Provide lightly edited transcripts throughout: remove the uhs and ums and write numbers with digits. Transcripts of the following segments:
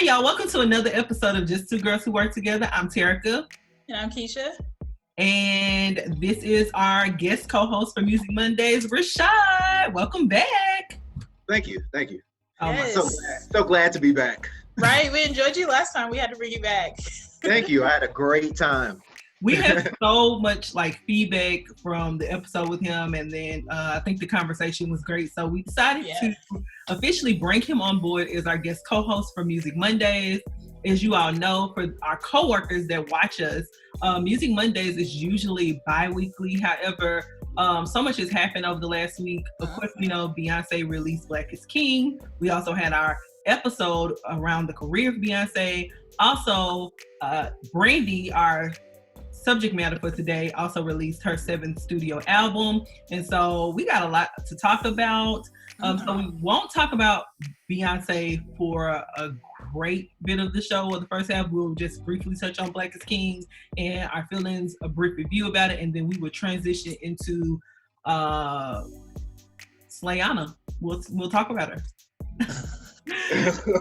y'all. Welcome to another episode of Just Two Girls Who Work Together. I'm Terica. And I'm Keisha. And this is our guest co-host for Music Mondays, Rashad. Welcome back. Thank you. Yes. So glad to be back. Right? We enjoyed you last time. We had to bring you back. Thank you. I had a great time. We had so much feedback from the episode with him, and then I think the conversation was great. So we decided to officially bring him on board as our guest co-host for Music Mondays. As you all know, for our coworkers that watch us, Music Mondays is usually bi-weekly. However, so much has happened over the last week. Of course, Beyonce released Black is King. We also had our episode around the career of Beyonce. Also, Brandy, our subject matter for today, also released her 7th studio album. And so we got a lot to talk about. So we won't talk about Beyonce for a great bit of the show or the first half. We'll just briefly touch on Black is King and our feelings, a brief review about it, and then we will transition into Slayana. We'll talk about her.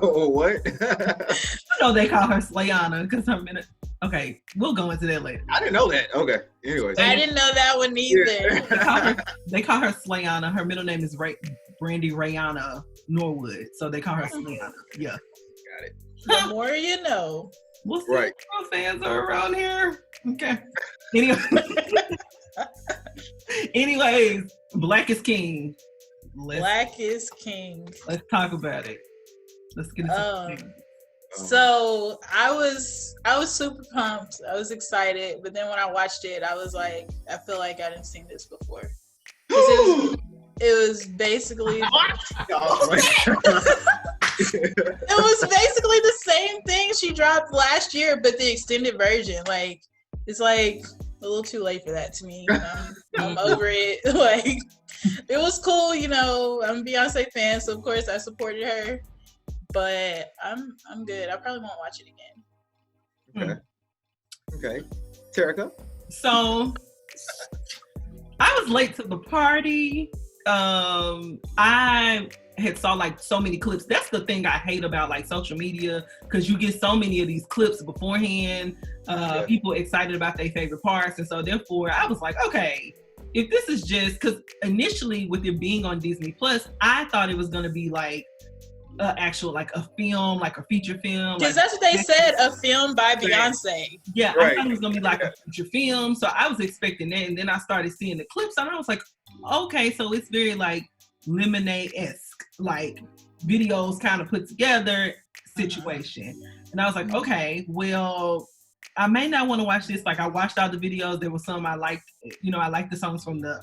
Oh, what? They call her Slayana because her minute. Okay, we'll go into that later. I didn't know that. Okay. Anyways. I didn't know that one either. They call her Slayana. Her middle name is Brandy Rayana Norwood. So they call her Slayana. Yeah. Got it. The more you know. We'll see if girl fans are around here. Okay. Anyways, Black is King. Black is King. Let's talk about it. Let's get into it. So I was super pumped. I was excited, but then when I watched it, I was like, I feel like I didn't seen this before. It was basically it was basically the same thing she dropped last year, but the extended version. It's a little too late for that to me. I'm over it. It was cool, I'm a Beyonce fan, so of course I supported her. But I'm good. I probably won't watch it again. Okay. Terica? So I was late to the party. I had saw so many clips. That's the thing I hate about social media, because you get so many of these clips beforehand. People excited about their favorite parts, and so therefore I was like, okay, if this is just because initially with it being on Disney Plus, I thought it was gonna be actual a film, a feature film. Because that's what they said, a film by Beyonce. Yeah, right. I thought it was gonna be a feature film, so I was expecting that, and then I started seeing the clips, and I was like, okay, so it's very Lemonade-esque, videos kind of put together situation. And I was like, okay, well, I may not want to watch this. I watched all the videos. There were some I liked. I liked the songs from the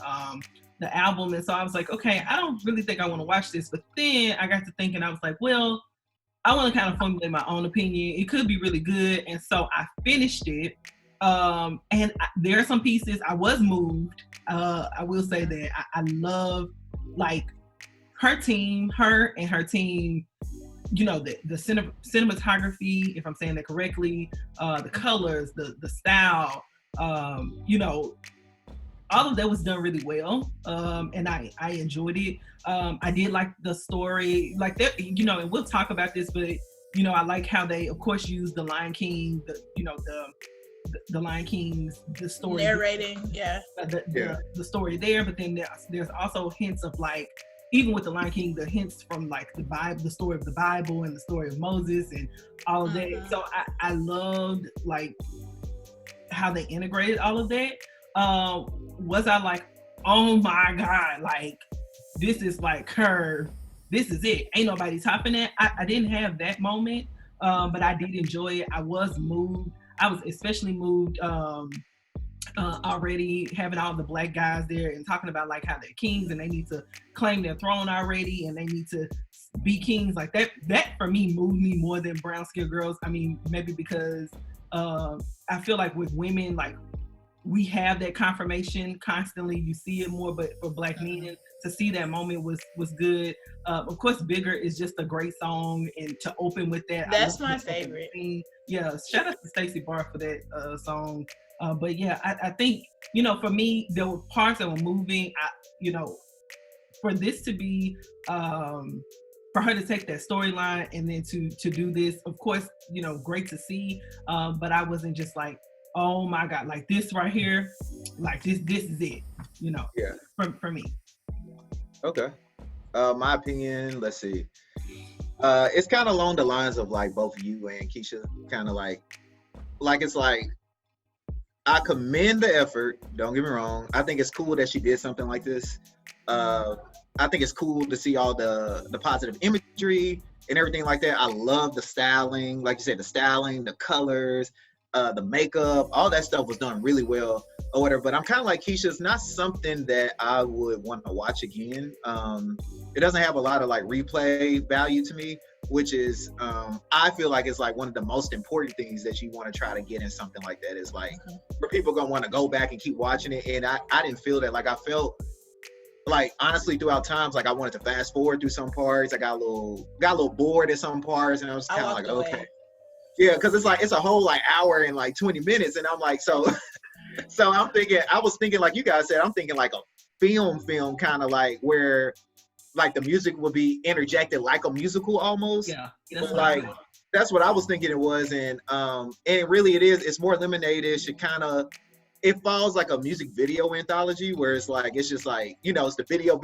album, and so I was like, okay, I don't really think I want to watch this. But then I got to thinking, I was like, well, I want to kind of formulate my own opinion. It could be really good, and so I finished it. And there are some pieces I was moved. I will say that I love her team, the cinematography, if I'm saying that correctly, the colors, the style, all of that was done really well, and I enjoyed it. I did like the story, that, and we'll talk about this, but I like how they, of course, use the Lion King, the Lion King's the story narrating, the story there, but then there's also hints of even with the Lion King, the hints from the Bible, the story of the Bible and the story of Moses and all of that. So I loved how they integrated all of that. Was I oh my God, this is her, this is it. Ain't nobody topping that. I didn't have that moment, but I did enjoy it. I was moved. I was especially moved already having all the Black guys there and talking about how they're kings and they need to claim their throne already and they need to be kings. That for me moved me more than brown skinned girls. I mean, maybe because I feel with women, we have that confirmation constantly. You see it more, but for Black men to see that moment was good. Of course, Bigger is just a great song, and to open with that, that's my favorite. Yeah, shout out to Stacey Barr for that song. But yeah, I think for me there were parts that were moving. For this to be for her to take that storyline and then to do this, of course, you know, great to see. But I wasn't just like, oh my God, like this right here, like this is it, you know. Yeah. For me. Okay. My opinion, let's see. It's kind of along the lines of like both you and Keisha, kind of like it's like I commend the effort. Don't get me wrong. I think it's cool that she did something like this. I think it's cool to see all the positive imagery and everything like that. I love the styling, like you said, the styling, the colors, the makeup, all that stuff was done really well or whatever. But I'm kind of like Keisha. It's not something that I would want to watch again. It doesn't have a lot of like replay value to me, which is I feel like it's like one of the most important things that you want to try to get in something like that is like where people gonna want to go back and keep watching it. And I didn't feel that. Like I felt like honestly throughout times like I wanted to fast forward through some parts. I got a little bored at some parts, and I was kind of like okay. Yeah, because it's like it's a whole like hour and like 20 minutes, and I'm like so I was thinking like you guys said, I'm thinking like a film kind of like where like the music would be interjected like a musical almost. Yeah, that's what I was thinking it was, and really it's more lemonade-ish. It follows like a music video anthology where it's like it's just like, you know, it's the video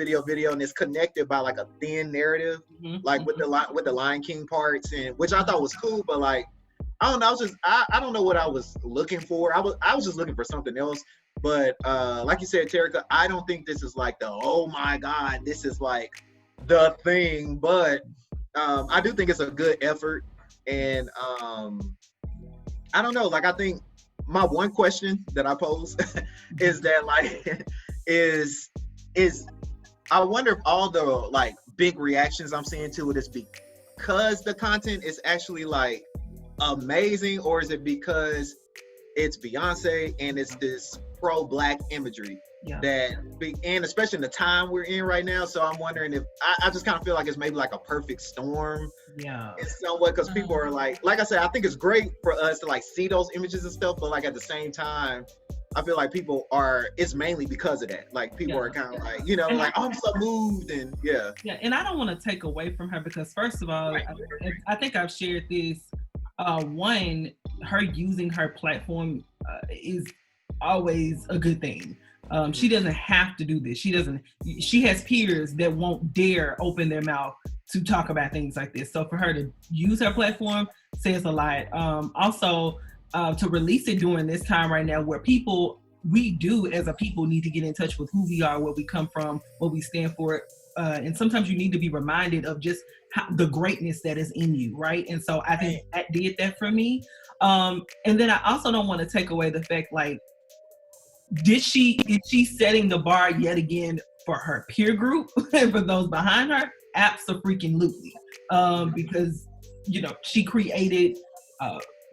and it's connected by like a thin narrative, like with the Lion King parts, and which I thought was cool, but like I don't know, I don't know what I was looking for. I was just looking for something else. But like you said, Terica, I don't think this is like the oh my God, this is like the thing. But I do think it's a good effort, and I don't know. Like I think my one question that I pose is that like is I wonder if all the like big reactions I'm seeing to it is because the content is actually like amazing, or is it because it's Beyonce and it's this pro-black imagery and especially in the time we're in right now. So I'm wondering if I just kind of feel like it's maybe like a perfect storm. Yeah. In some way, because people are like I said, I think it's great for us to like see those images and stuff, but like at the same time, I feel like it's mainly because of that. Like people are kind of like, you know, like I'm so moved and yeah. And I don't want to take away from her because first of all, I think I've shared this. One, her using her platform is always a good thing. She doesn't have to do this. She has peers that won't dare open their mouth to talk about things like this. So for her to use her platform says a lot. Also, to release it during this time right now where we do as a people need to get in touch with who we are, where we come from, what we stand for. And sometimes you need to be reminded of just the greatness that is in you, right? And so I think that did that for me. And then I also don't want to take away the fact, like, is she setting the bar yet again for her peer group and for those behind her? Abso-freaking-lutely. Because, you know, she created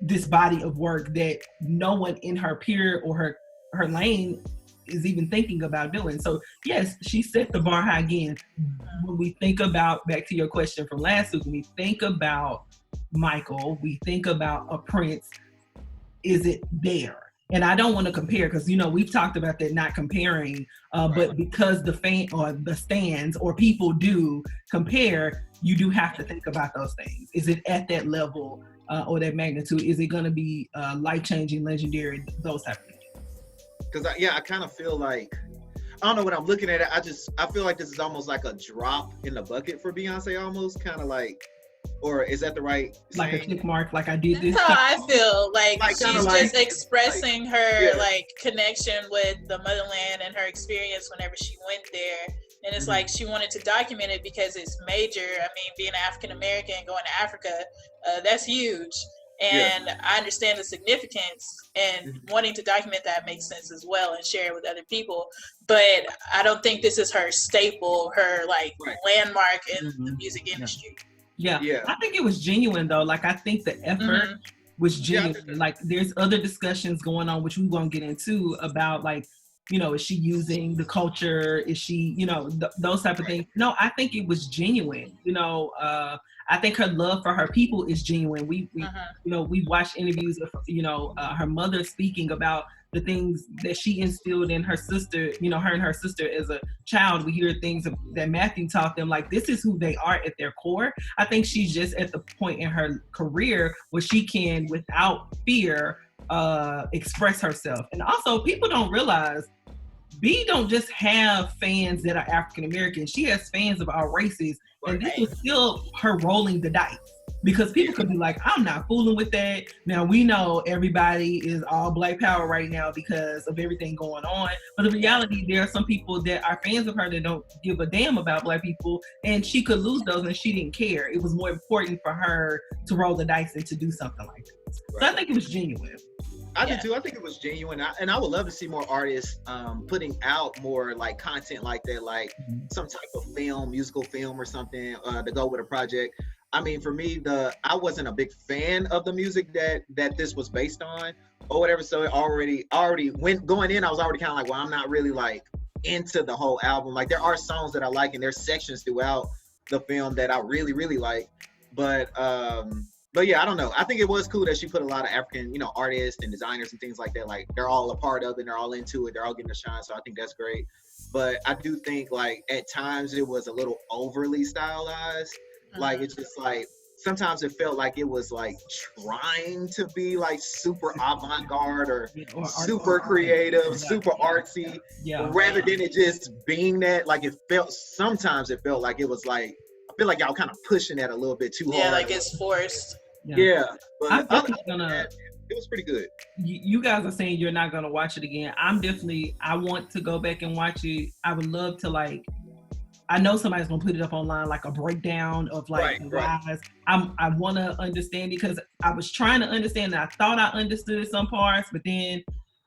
this body of work that no one in her peer or her lane is even thinking about doing. So yes, she set the bar high again. When we think about, back to your question from last week, when we think about Michael, we think about a Prince, is it there? And I don't want to compare because, you know, we've talked about that, not comparing, but because the fan or the stands or people do compare, you do have to think about those things. Is it at that level or that magnitude? Is it going to be life-changing, legendary, those type of things? Because I kind of feel like, I don't know, when I'm looking at it, I feel like this is almost like a drop in the bucket for Beyonce, almost kind of like, or is that the right like saying? A check mark, like I did this. That's how I feel. Like she's just expressing her like connection with the motherland and her experience whenever she went there. And it's like she wanted to document it because it's major. I mean, being African American, going to Africa, that's huge. And I understand the significance, and wanting to document that makes sense as well and share it with other people. But I don't think this is her staple, her like landmark in the music industry. Yeah, I think it was genuine though. Like I think the effort was genuine. Like there's other discussions going on, which we won't get into, about like, you know, is she using the culture? Is she, you know, those type of things? No, I think it was genuine. You know, I think her love for her people is genuine. We you know, we watched interviews of, you know, her mother speaking about the things that she instilled in her sister, you know, her and her sister as a child. We hear things that Matthew taught them, like this is who they are at their core. I think she's just at the point in her career where she can, without fear, express herself. And also, people don't realize B don't just have fans that are African American. She has fans of all races, and this is still her rolling the dice. Because people could be like, I'm not fooling with that. Now, we know everybody is all Black power right now because of everything going on. But the reality, there are some people that are fans of her that don't give a damn about Black people. And she could lose those and she didn't care. It was more important for her to roll the dice and to do something like this. Right. So I think it was genuine. I do too. I think it was genuine. And I would love to see more artists putting out more like content like that, like some type of film, musical film or something to go with a project. I mean, for me, I wasn't a big fan of the music that this was based on or whatever. So it already went going in. I was already kind of like, well, I'm not really like into the whole album. Like there are songs that I like and there's sections throughout the film that I really, really like. But yeah, I don't know. I think it was cool that she put a lot of African, you know, artists and designers and things like that. Like they're all a part of it. They're all into it. They're all getting a shine. So I think that's great. But I do think like at times it was a little overly stylized. Like it's just like sometimes it felt like it was like trying to be like super avant-garde or super creative, super artsy, rather than it just being that. Like sometimes it felt like it was like, I feel like y'all kind of pushing that a little bit too hard. Yeah, like it's forced. Yeah, but I'm definitely it was pretty good. You guys are saying you're not gonna watch it again. I want to go back and watch it. I would love to like. I know somebody's gonna put it up online, like a breakdown of like the rise. I want to understand it because I was trying to understand it. I thought I understood some parts, but then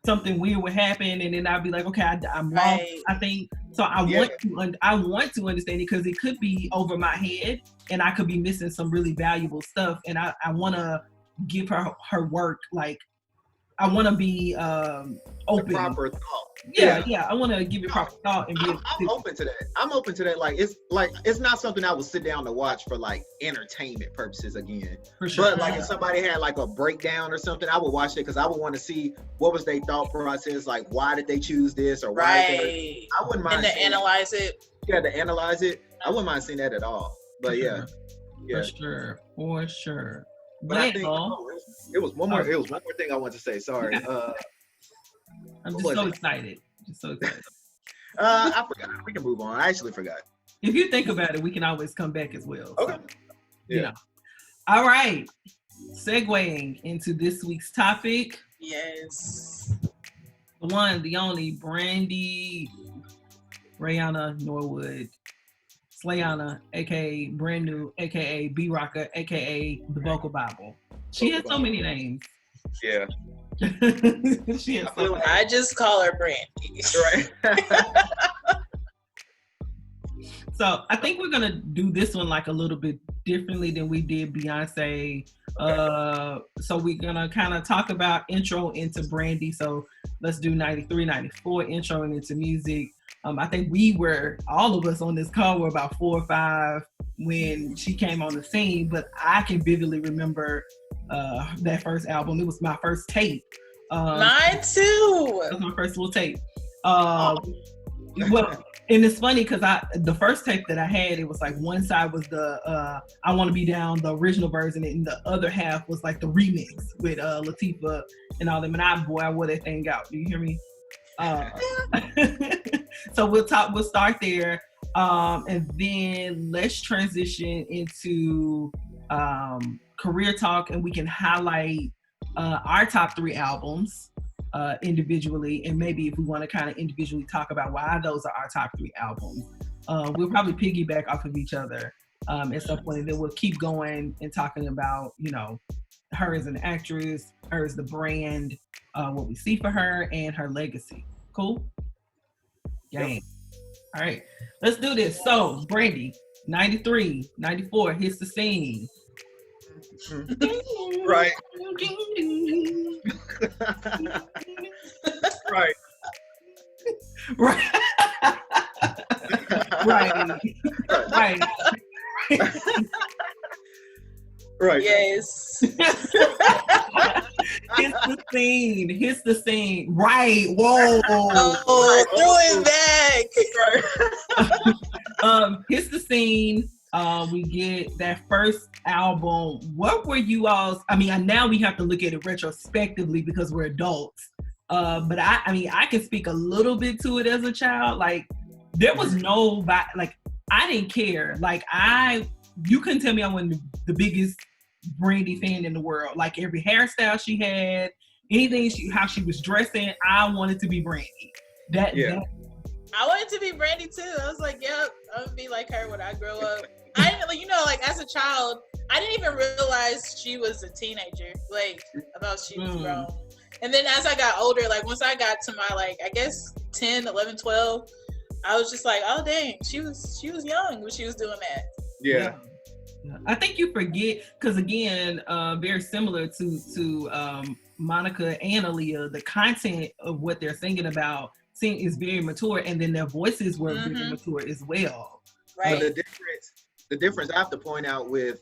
something weird would happen, and then I'd be like, okay, I'm lost. I think so. I want to understand it because it could be over my head, and I could be missing some really valuable stuff. And I want to give her work like. I want to be open. The proper thought. Yeah. I want to give it proper thought. And I'm open to that. I'm open to that. Like it's not something I would sit down to watch for like entertainment purposes again. For sure. But like if somebody had like a breakdown or something, I would watch it because I would want to see what was their thought process. Like why did they choose this or why? I wouldn't mind. And to analyze it. Yeah, to analyze it. I wouldn't mind seeing that at all. But yeah. For sure. But I think it was one more thing I wanted to say. Sorry. I'm just so excited. I forgot. We can move on. I actually forgot. If you think about it, we can always come back as well. Okay. So, you know. All right. Segueing into this week's topic. Yes. The one, the only, Brandy, Rayana Norwood, Slayana, aka Brand New, aka BRocka, aka the Vocal Bible. She has so many names. Yeah. She has so many. I just call her Brandy. Right. So I think we're gonna do this one like a little bit differently than we did Beyonce. Okay. So we're gonna kind of talk about intro into Brandy. So let's do 93, 94 intro into music. I think all of us on this call were about 4 or 5 when she came on the scene, but I can vividly remember that first album. It was my first tape. Mine too. It was my first little tape. Well, and it's funny because the first tape that I had, it was like one side was the I Want to Be Down, the original version, and the other half was like the remix with Latifah and all them. And I wore that thing out. Do you hear me? So we'll start there, and then let's transition into career talk, and we can highlight our top 3 albums individually, and maybe if we want to kind of individually talk about why those are our top 3 albums. We'll probably piggyback off of each other at some point, and then we'll keep going and talking about, you know, her as an actress, her as the brand, what we see for her, and her legacy. Cool? Yep. All right, let's do this. So, Brandy, 93, 94, hits the scene. Right. Right. Right. Right. Right. Yes. Hits the scene. Right. Whoa. Oh, throw it back. Hits the scene. We get that first album. What were you all? I mean, now we have to look at it retrospectively because we're adults. But I can speak a little bit to it as a child. Like, there was no, like, I didn't care. Like, you couldn't tell me I wasn't the biggest Brandy fan in the world. Like, every hairstyle she had, anything how she was dressing, I wanted to be Brandy. I wanted to be Brandy too. I was like, yep, I'm gonna be like her when I grow up. I didn't, like as a child, I didn't even realize she was a teenager. Like, I thought she was grown. And then as I got older, like once I got to my I guess 10, 11, 12, I was just like, oh dang, she was young when she was doing that. Yeah. I think you forget, because again, very similar to Monica and Aaliyah, the content of what they're singing about is very mature, and then their voices were very mature as well. Right. The difference I have to point out with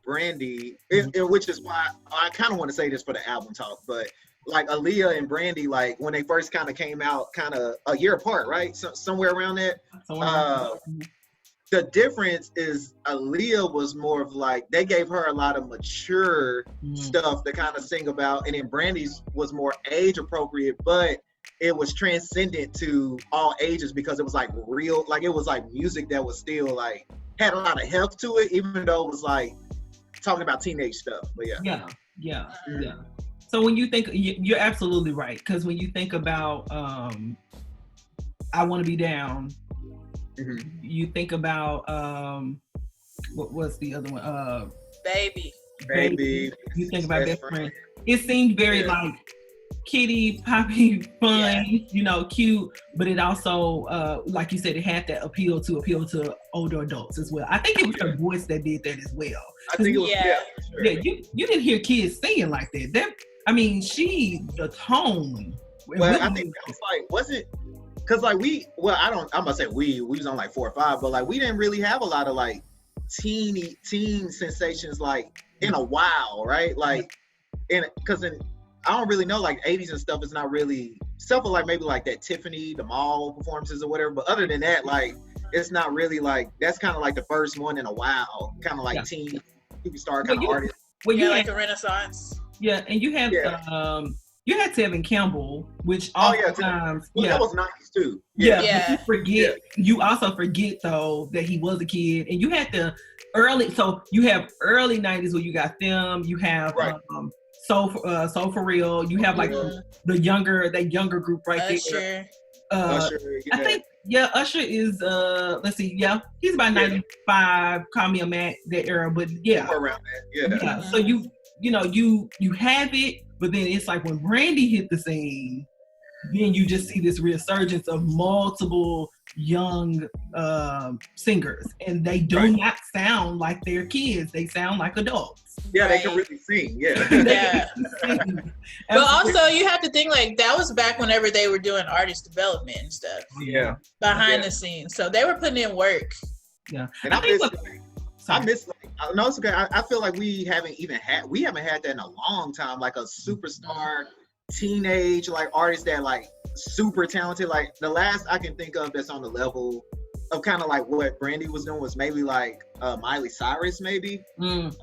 Brandy, which is why I kind of want to say this for the album talk, but like Aaliyah and Brandy, like when they first kind of came out, kind of a year apart, right? Somewhere around that. The difference is Aaliyah was more of like, they gave her a lot of mature stuff to kind of sing about, and then Brandy's was more age appropriate, but it was transcendent to all ages because it was like real, like it was like music that was still like, had a lot of health to it, even though it was like talking about teenage stuff. But yeah. So when you think, you're absolutely right, because when you think about I Want to Be Down, you think about what was the other one? Baby. You think about Best Friend. It seemed very like kitty, poppy, fun, cute, but it also, like you said, it had that appeal to older adults as well. I think it was her voice that did that as well. I think it was, sure. You didn't hear kids singing like that. The tone. Well, I think that was like, wasn't, because like I'm gonna say we was on like 4 or 5, but like we didn't really have a lot of like teen sensations like in a while, right? Like, because I don't really know, like 80s and stuff is not really stuff like maybe like that Tiffany, the mall performances or whatever. But other than that, like it's not really like, that's kind of like the first one in a while, kind of like teen superstar kind of artist. Well, you like a renaissance. Yeah, and you have you had Tevin Campbell, which oftentimes that was 90s too. You also forget though that he was a kid, and you had the early 90s where you got them, you have So for real, you have like that younger group right there. Usher, I think Usher is let's see, he's about 95. Call Me a Mac, that era, but around that, So you have it, but then it's like when Brandy hit the scene, then you just see this resurgence of multiple young singers, and they do not sound like they're kids; they sound like adults. Yeah, they can really sing. But also, you have to think like that was back whenever they were doing artist development and stuff. Behind the scenes, so they were putting in work. Yeah, and I miss. No, it's okay. I feel like we haven't had that in a long time. Like a superstar teenage like artist that like super talented. Like the last I can think of that's on the level of kind of like what Brandy was doing was maybe like Miley Cyrus, maybe. In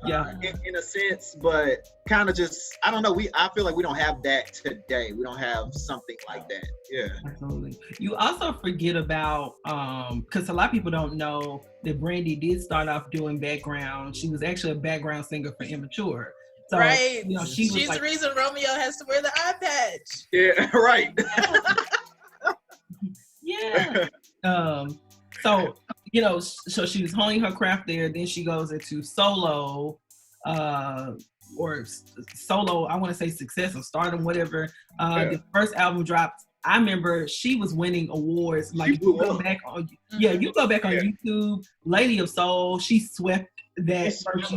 a sense, but kind of just, I don't know. I feel like we don't have that today. We don't have something like that. Yeah, absolutely. You also forget about because a lot of people don't know that Brandy did start off doing background. She was actually a background singer for Immature. So, she's the reason Romeo has to wear the eye patch. Yeah, right. So, so she was honing her craft there. Then she goes into solo, or solo, I want to say success or stardom, whatever. The first album dropped. I remember she was winning awards. Like you go back on YouTube, Lady of Soul, she swept that first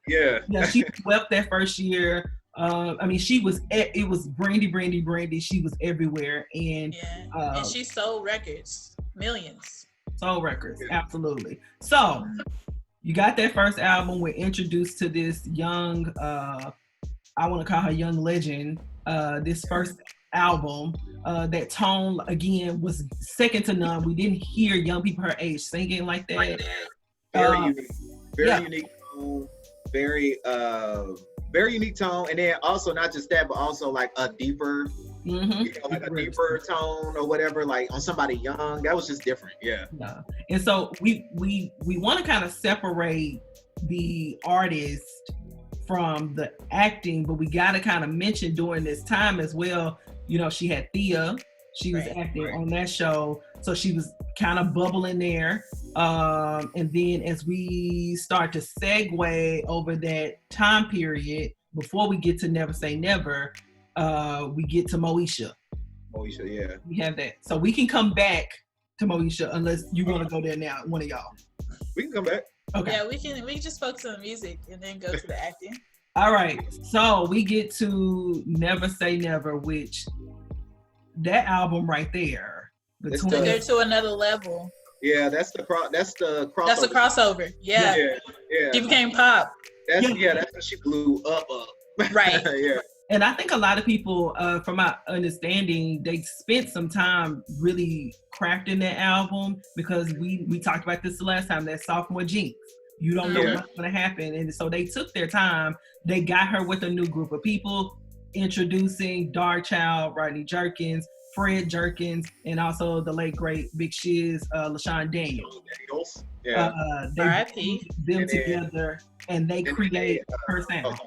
year. She swept that first year. She was. It was Brandy. She was everywhere, and she sold records, millions. Sold records, absolutely. So you got that first album. We're introduced to this young I want to call her young legend. This first album, that tone again was second to none. We didn't hear young people her age singing like that. Very unique tone, very unique tone, and then also not just that, but also like a deeper, like a deeper tone or whatever, like on somebody young. That was just different, yeah. And so we want to kind of separate the artist from the acting, but we got to kind of mention during this time as well. She had Thea. She was acting on that show, so she was kind of bubbling there. And then as we start to segue over that time period, before we get to Never Say Never, we get to Moesha. Moesha, yeah. We have that. So we can come back to Moesha unless you want to go there now, one of y'all. We can come back. Okay. Yeah, we can just focus on the music and then go to the acting. All right. So we get to Never Say Never, which that album right there. Took her to another level. Yeah, that's the crossover. That's the crossover. Yeah. She became pop. That's when she blew up. Right. Yeah. And I think a lot of people, from my understanding, they spent some time really crafting that album, because we talked about this the last time, that sophomore jinx. You don't know what's going to happen. And so they took their time. They got her with a new group of people, introducing Darkchild, Rodney Jerkins, Fred Jerkins, and also the late great Big Shiz, LaShawn Daniels. Yeah. They put them together and they create her sound.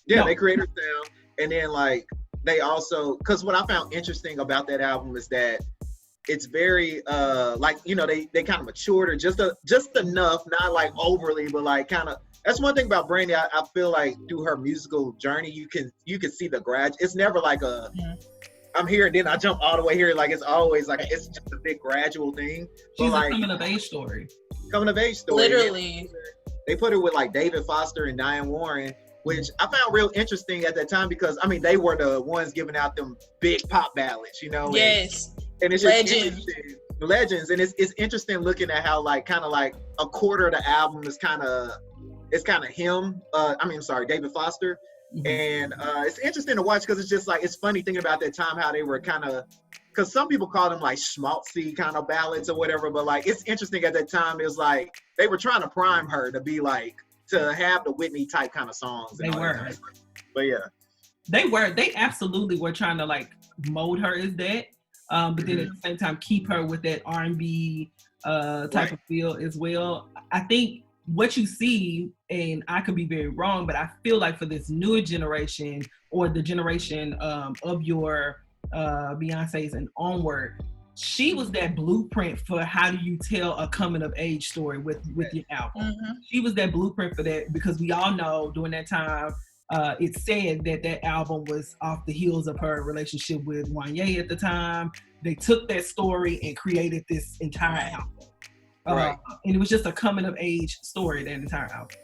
They create her sound. And then like they also, because what I found interesting about that album is that it's very they kind of matured her just enough, not like overly, but like kind of. That's one thing about Brandy. I feel like through her musical journey, you can see the grad. It's never like a I'm here and then I jump all the way here. Like it's always like it's just a big gradual thing. She's like, a coming of age story. Literally. They put her with like David Foster and Diane Warren, which I found real interesting at that time, because I mean they were the ones giving out them big pop ballads, Yes. And it's just legends, and it's interesting looking at how like kind of like a quarter of the album is kind of him. David Foster, and it's interesting to watch, because it's just like it's funny thinking about that time how they were kind of, because some people call them like schmaltzy kind of ballads or whatever, but like it's interesting at that time. It was like they were trying to prime her to be like to have the Whitney type kind of songs. They were, but yeah, they absolutely were trying to like mold her as that. But then at the same time keep her with that R&B type of feel as well. I think what you see, and I could be very wrong, but I feel like for this newer generation, or the generation of your Beyonce's and onward, she was that blueprint for how do you tell a coming of age story with your album. She was that blueprint for that, because we all know during that time, it said that album was off the heels of her relationship with Wanye at the time. They took that story and created this entire album. And it was just a coming of age story, that entire album.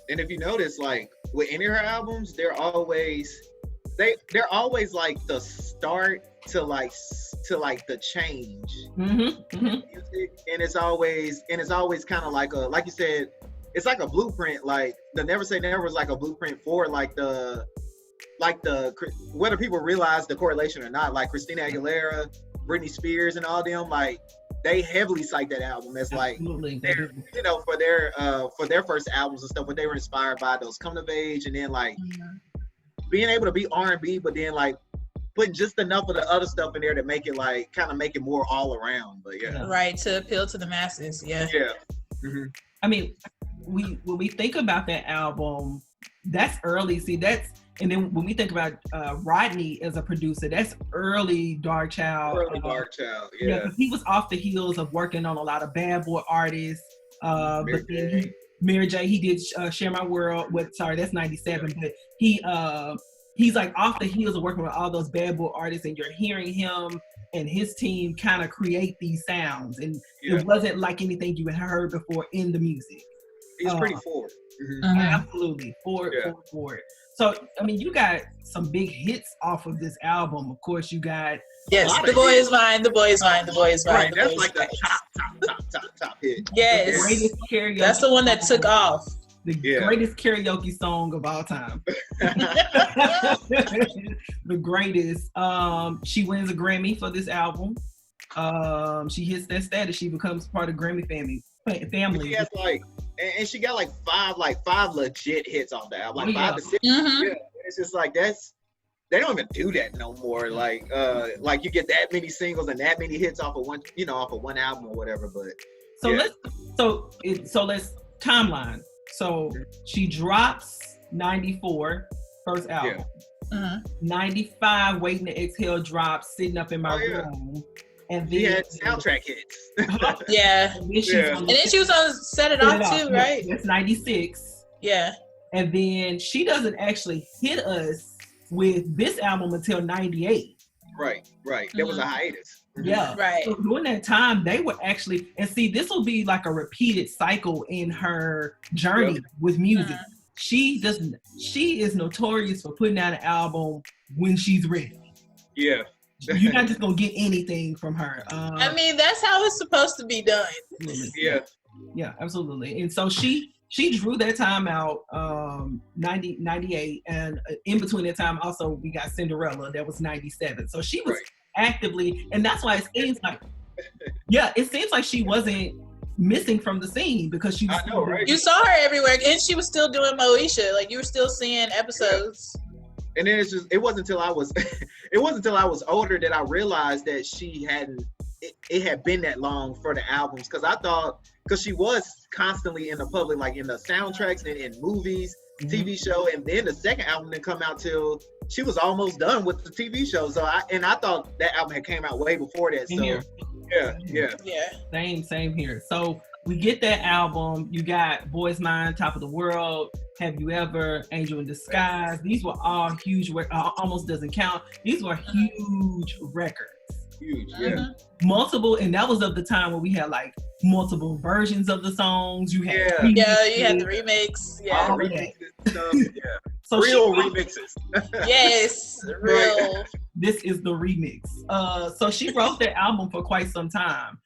And if you notice, like with any of her albums, they're always like the start to the change. Music, and it's always kind of like like you said, it's like a blueprint. Like the Never Say Never was like a blueprint for like the whether people realize the correlation or not, like Christina Aguilera, Britney Spears, and all them, like they heavily cite that album as like for their first albums and stuff, but they were inspired by those coming of age, and then like being able to be R&B, but then like putting just enough of the other stuff in there to make it like kind of make it more all around. But to appeal to the masses. I mean, when we think about that album, that's early. See, and then when we think about Rodney as a producer, that's early Darkchild. Because he was off the heels of working on a lot of bad boy artists. But then Mary J, he did Share My World that's 97, but he's like off the heels of working with all those bad boy artists, and you're hearing him and his team kind of create these sounds, and it wasn't like anything you had heard before in the music. He's pretty forward. Absolutely forward. So I mean, you got some big hits off of this album. Of course, you got The Boy Is Mine, The Boy Is Mine, The Boy Is Mine. That's like the top hit. Yes, greatest karaoke. That's the one that took off. The greatest karaoke song of all time. The greatest. She wins a Grammy for this album. She hits that status. She becomes part of Grammy family. She has and she got five legit hits off the album, 5 to 6. Mm-hmm. Yeah, it's just like they don't even do that no more. Like you get that many singles and that many hits off of one album or whatever. But let's timeline. So she drops 94, first album. Yeah. 95, Waiting to Exhale drops, Sitting Up in My Room. And then she had soundtrack hits. Yeah. And then she was on Set It Off too, right? That's 96. Yeah. And then she doesn't actually hit us with this album until 98. Right. There was a hiatus. Yeah. Right. So during that time, they were actually, and see, this will be like a repeated cycle in her journey with music. She is notorious for putting out an album when she's ready. Yeah. You're not just gonna get anything from her. I mean, that's how it's supposed to be done. Yeah, absolutely. And so she drew that time out, 98, and in between that time also we got Cinderella, that was 97. So she was actively, and that's why it seems like she wasn't missing from the scene, because she was, I know, right? You saw her everywhere, and she was still doing Moesha. Like, you were still seeing episodes. And then it wasn't until I was older that I realized that it had been that long for the albums, because she was constantly in the public, like in the soundtracks and in movies, TV show, and then the second album didn't come out till she was almost done with the TV show. So I thought that album had came out way before that. Same here. So we get that album. You got Boy's Mind, Top of the World, Have You Ever, Angel in Disguise. These were all huge. Almost Doesn't Count. These were huge records. Huge, Multiple, and that was of the time where we had like multiple versions of the songs. You had you had the remix. So real remixes. Yes, real. This is the remix. So she wrote that album for quite some time.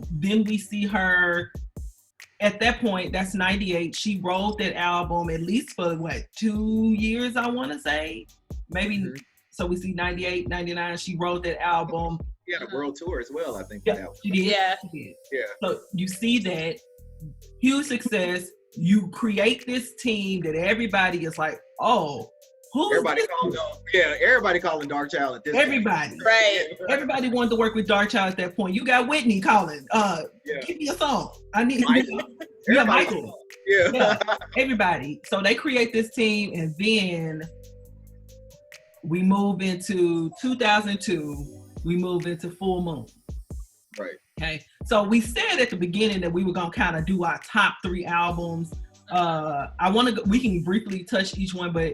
Then we see her at that point, that's 98. She wrote that album at least for 2 years, I want to say, maybe. So we see 98, 99. She wrote that album. She had a world tour as well, I think. She did. Yeah. So you see that huge success. You create this team that everybody is like, oh, who is everybody this? Everybody calling Dark Child at this Everybody. point. Right. Everybody wanted to work with Dark Child at that point. You got Whitney calling. Give me a song. I need Michael. Yeah. Everybody. So they create this team, and then we move into 2002. We move into Full Moon. Right. Okay. So we said at the beginning that we were gonna kind of do our top 3 albums. We can briefly touch each one, but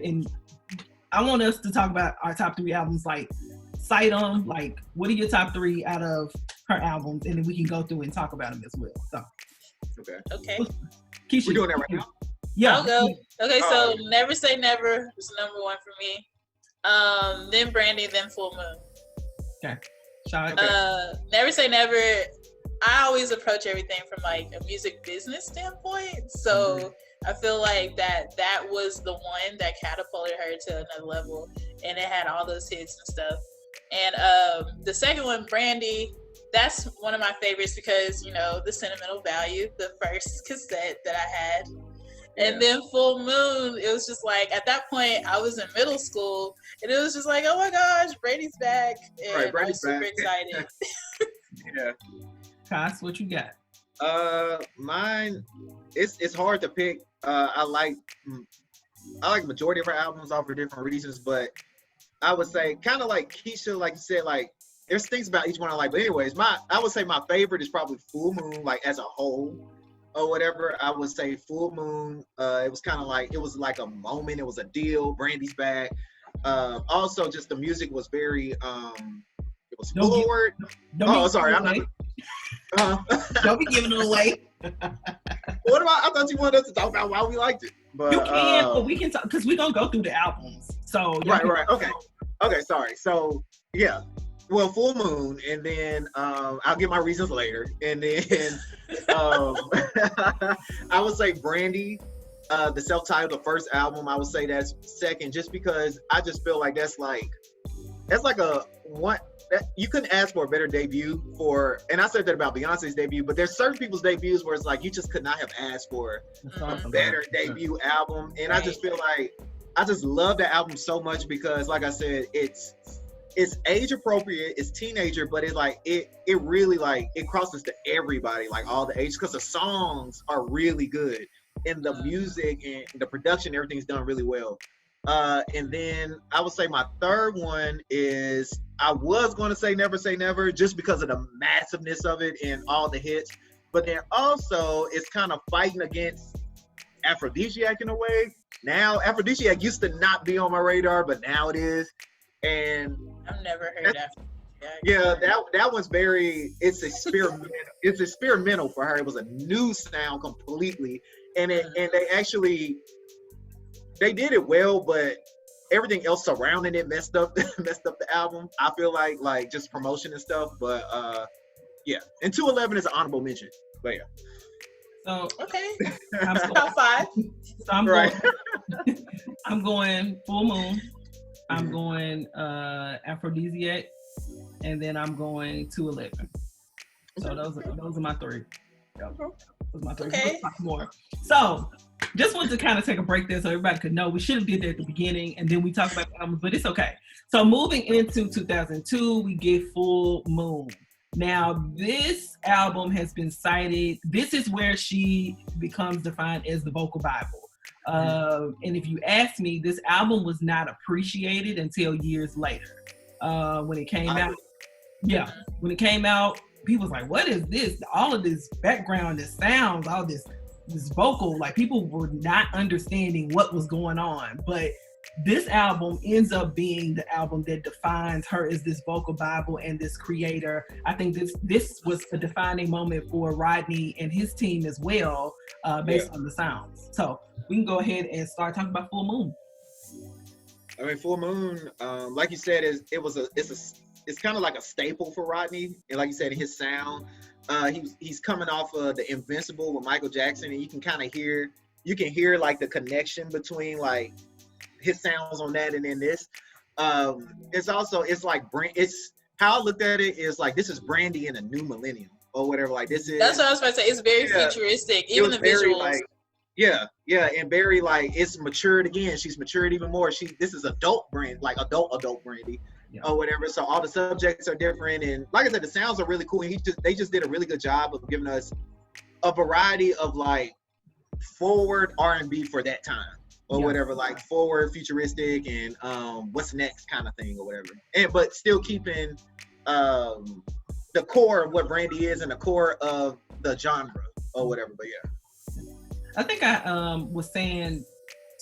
I want us to talk about our top 3 albums, like cite them, like what are your top 3 out of her albums, and then we can go through and talk about them as well. So Okay. Keisha, we're doing that right now. Yeah. I'll go. Okay, so Never Say Never is number 1 for me. Then Brandy, then Full Moon. Okay. Shot. Never Say Never. I always approach everything from like a music business standpoint. So I feel like that was the one that catapulted her to another level, and it had all those hits and stuff. And the second one, Brandy, that's one of my favorites because, the sentimental value, the first cassette that I had. And then Full Moon, it was just like, at that point, I was in middle school, and it was just like, oh my gosh, Brandy's back. And I was super excited. Yeah. Cass, what you got? Mine, it's hard to pick. I like majority of her albums all for different reasons, but I would say kind of like Keisha, like you said, like there's things about each one I like. But anyways, I would say my favorite is probably Full Moon, like as a whole or whatever. I would say Full Moon. It was kind of like, it was like a moment. It was a deal. Brandy's back. Also, just the music was very. It was forward. Sorry, I'm not. Don't be giving it away. What about? I thought you wanted us to talk about why we liked it. But, you can, but we can talk because we're gonna go through the albums. So right. Okay. Sorry. So yeah. Well, Full Moon, and then I'll give my reasons later, and then I would say Brandy, the self-titled, the first album, I would say that's second, just because I just feel like that's like a one that you couldn't ask for a better debut for. And I said that about Beyonce's debut, but there's certain people's debuts where it's like you just could not have asked for a better debut album. And I just feel like I just love that album so much because, like I said, it's age appropriate, it's teenager, but it really like it crosses to everybody, like all the ages, because the songs are really good and the music and the production, everything's done really well. And then I would say my third one is, I was going to say Never Say Never just because of the massiveness of it and all the hits, but then also it's kind of fighting against Aphrodisiac in a way. Now Aphrodisiac used to not be on my radar, but now it is. And I've never heard Aphrodisiac. Yeah, that one's it's experimental for her. It was a new sound completely, and they did it well, but everything else surrounding it messed up the album. I feel like just promotion and stuff, but yeah. And 211 is an honorable mention, but yeah. So okay, top five. So I'm going Full Moon. I'm going Aphrodisiac, and then I'm going 211. So those are my three. Those are my three. Okay. We'll talk more. So just wanted to kind of take a break there so everybody could know. We should have did that at the beginning, and then we talk about the albums, but it's okay. So moving into 2002, we get Full Moon. Now, this album has been cited. This is where she becomes defined as the vocal Bible. And if you ask me, this album was not appreciated until years later. When it came out, when it came out, people was like, what is this? All of this background, this sounds, all this vocal, like people were not understanding what was going on. But this album ends up being the album that defines her as this vocal Bible and this creator. I think this was a defining moment for Rodney and his team as well, based on the sounds. So we can go ahead and start talking about Full Moon. I mean, Full Moon, like you said, it's kind of like a staple for Rodney, and like you said, his sound. He's coming off of the Invincible with Michael Jackson, and you can hear like the connection between like his sounds on that and then this. It's how I looked at it is like, this is Brandy in a new millennium or whatever. Like this is. That's what I was about to say. It's very futuristic, even the visuals. Like, and very like it's matured again. She's matured even more. This is adult Brandy, like adult Brandy. Or whatever. So all the subjects are different, and like I said, the sounds are really cool. And they just did a really good job of giving us a variety of like forward R&B for that time, or whatever, like forward futuristic and what's next kind of thing or whatever. But still keeping the core of what Brandy is and the core of the genre or whatever. But yeah, I think I was saying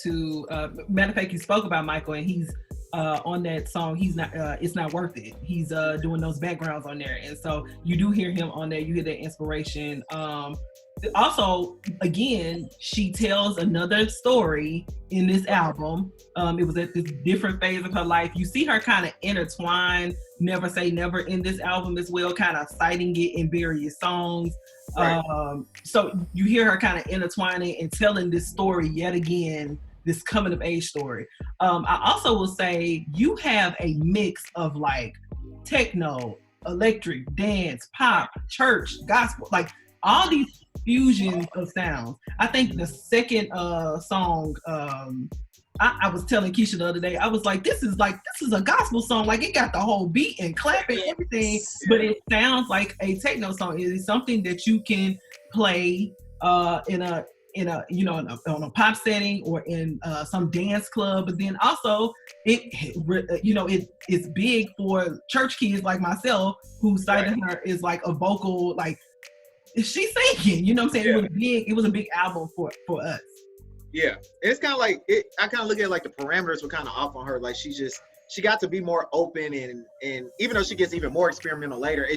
to matter of fact, you spoke about Michael, and he's on that song, he's not it's not worth it. He's doing those backgrounds on there, and so you do hear him on there. You hear that inspiration. Also, again, she tells another story in this album. It was at this different phase of her life. You see her kind of intertwine Never Say Never in this album as well, kind of citing it in various songs. Right. So you hear her kind of intertwining and telling this story yet again, this coming of age story. I also will say you have a mix of like techno, electric, dance, pop, church, gospel, like all these fusions of sounds. I think the second song, I was telling Keisha the other day, I was like, this is a gospel song. Like it got the whole beat and clapping and everything, but it sounds like a techno song. It is something that you can play in a on a pop setting or in some dance club, but then also it's big for church kids like myself who cited her as like a vocal, like she's singing, you know what I'm saying? It was a big album for us. Yeah, it's kind of like I kind of look at it like the parameters were kind of off on her. Like she got to be more open, and even though she gets even more experimental later,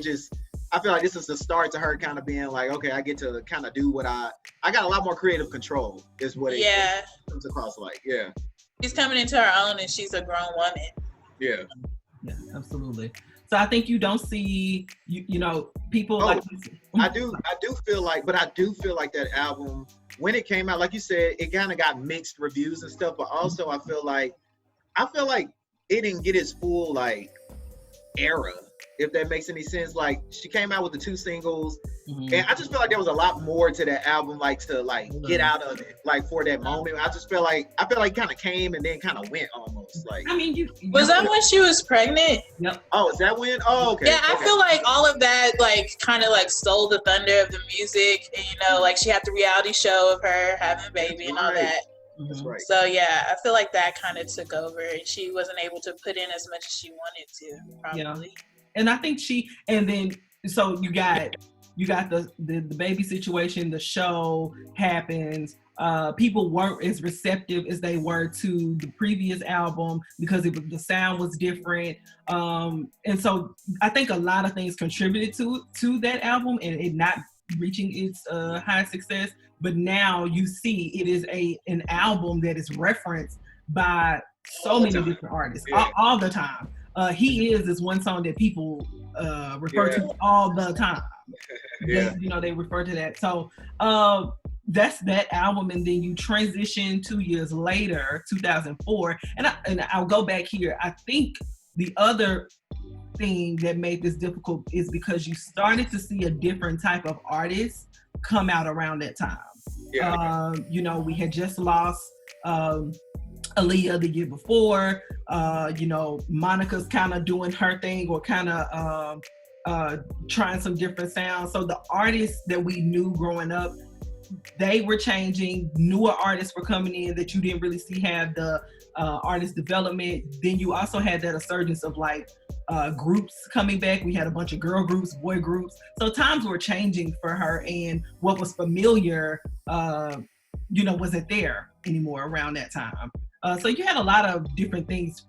I feel like this is the start to her kind of being like, okay, I get to kind of do what I got a lot more creative control is what it comes across like. Yeah. She's coming into her own and she's a grown woman. Yeah. Yeah, absolutely. So I think you don't see people like I do feel like that album, when it came out, like you said, it kind of got mixed reviews and stuff, but also I feel like it didn't get its full like era, if that makes any sense. Like, she came out with the 2 singles, and I just feel like there was a lot more to that album, like to like get out of it, like for that moment. I feel like it kind of came and then kind of went almost. Like, I mean, was that when she was pregnant? Yep. Oh, is that when? Oh, okay. Yeah, I feel like all of that like kind of like stole the thunder of the music, and like she had the reality show of her having a baby and all that. That's right. So yeah, I feel like that kind of took over, and she wasn't able to put in as much as she wanted to, probably. Yeah. And I think so you got the baby situation, the show happens. People weren't as receptive as they were to the previous album because the sound was different. And so I think a lot of things contributed to that album and it not reaching its high success. But now you see it is an album that is referenced by so many different artists all the time. He is one song that people refer to all the time. They refer to that. So that's that album, and then you transition 2 years later, 2004, and I'll go back here. I think the other thing that made this difficult is because you started to see a different type of artist come out around that time. We had just lost Aaliyah the year before. Monica's kind of doing her thing or kind of trying some different sounds. So the artists that we knew growing up, they were changing. Newer artists were coming in that you didn't really see have the artist development. Then you also had that resurgence of like groups coming back. We had a bunch of girl groups, boy groups. So times were changing for her, and what was familiar, wasn't there anymore around that time. So you had a lot of different things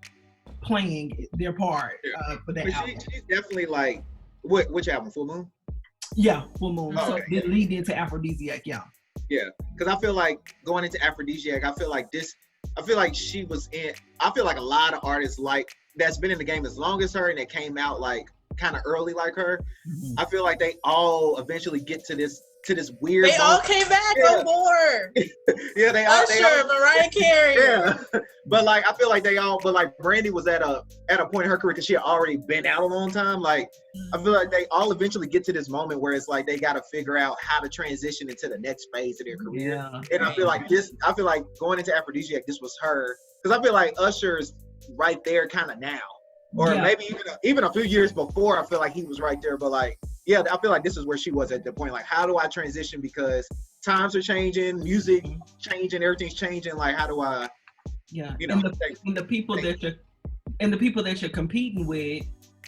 playing their part for that album. She's definitely like, which album? Full Moon? Yeah, Full Moon. Oh, so okay. it lead into Aphrodisiac, yeah. Yeah, because I feel like going into Aphrodisiac, I feel like she was in, I feel like a lot of artists like that's been in the game as long as her and that came out like kind of early like her. I feel like they all eventually get to this weird They all came back on board. Yeah, they all. Mariah Carey. Yeah, but like I feel like Brandy was at a point in her career because she had already been out a long time. Like I feel like they all eventually get to this moment where it's like they got to figure out how to transition into the next phase of their career. Yeah. And I feel like going into Aphrodisiac, this was her, because I feel like Usher's right there kind of now. Or maybe even a few years before, I feel like he was right there. But like, yeah, I feel like this is where she was at the point. Like, how do I transition? Because times are changing, music changing, everything's changing. Like, how do I? Yeah, and the people that you're competing with,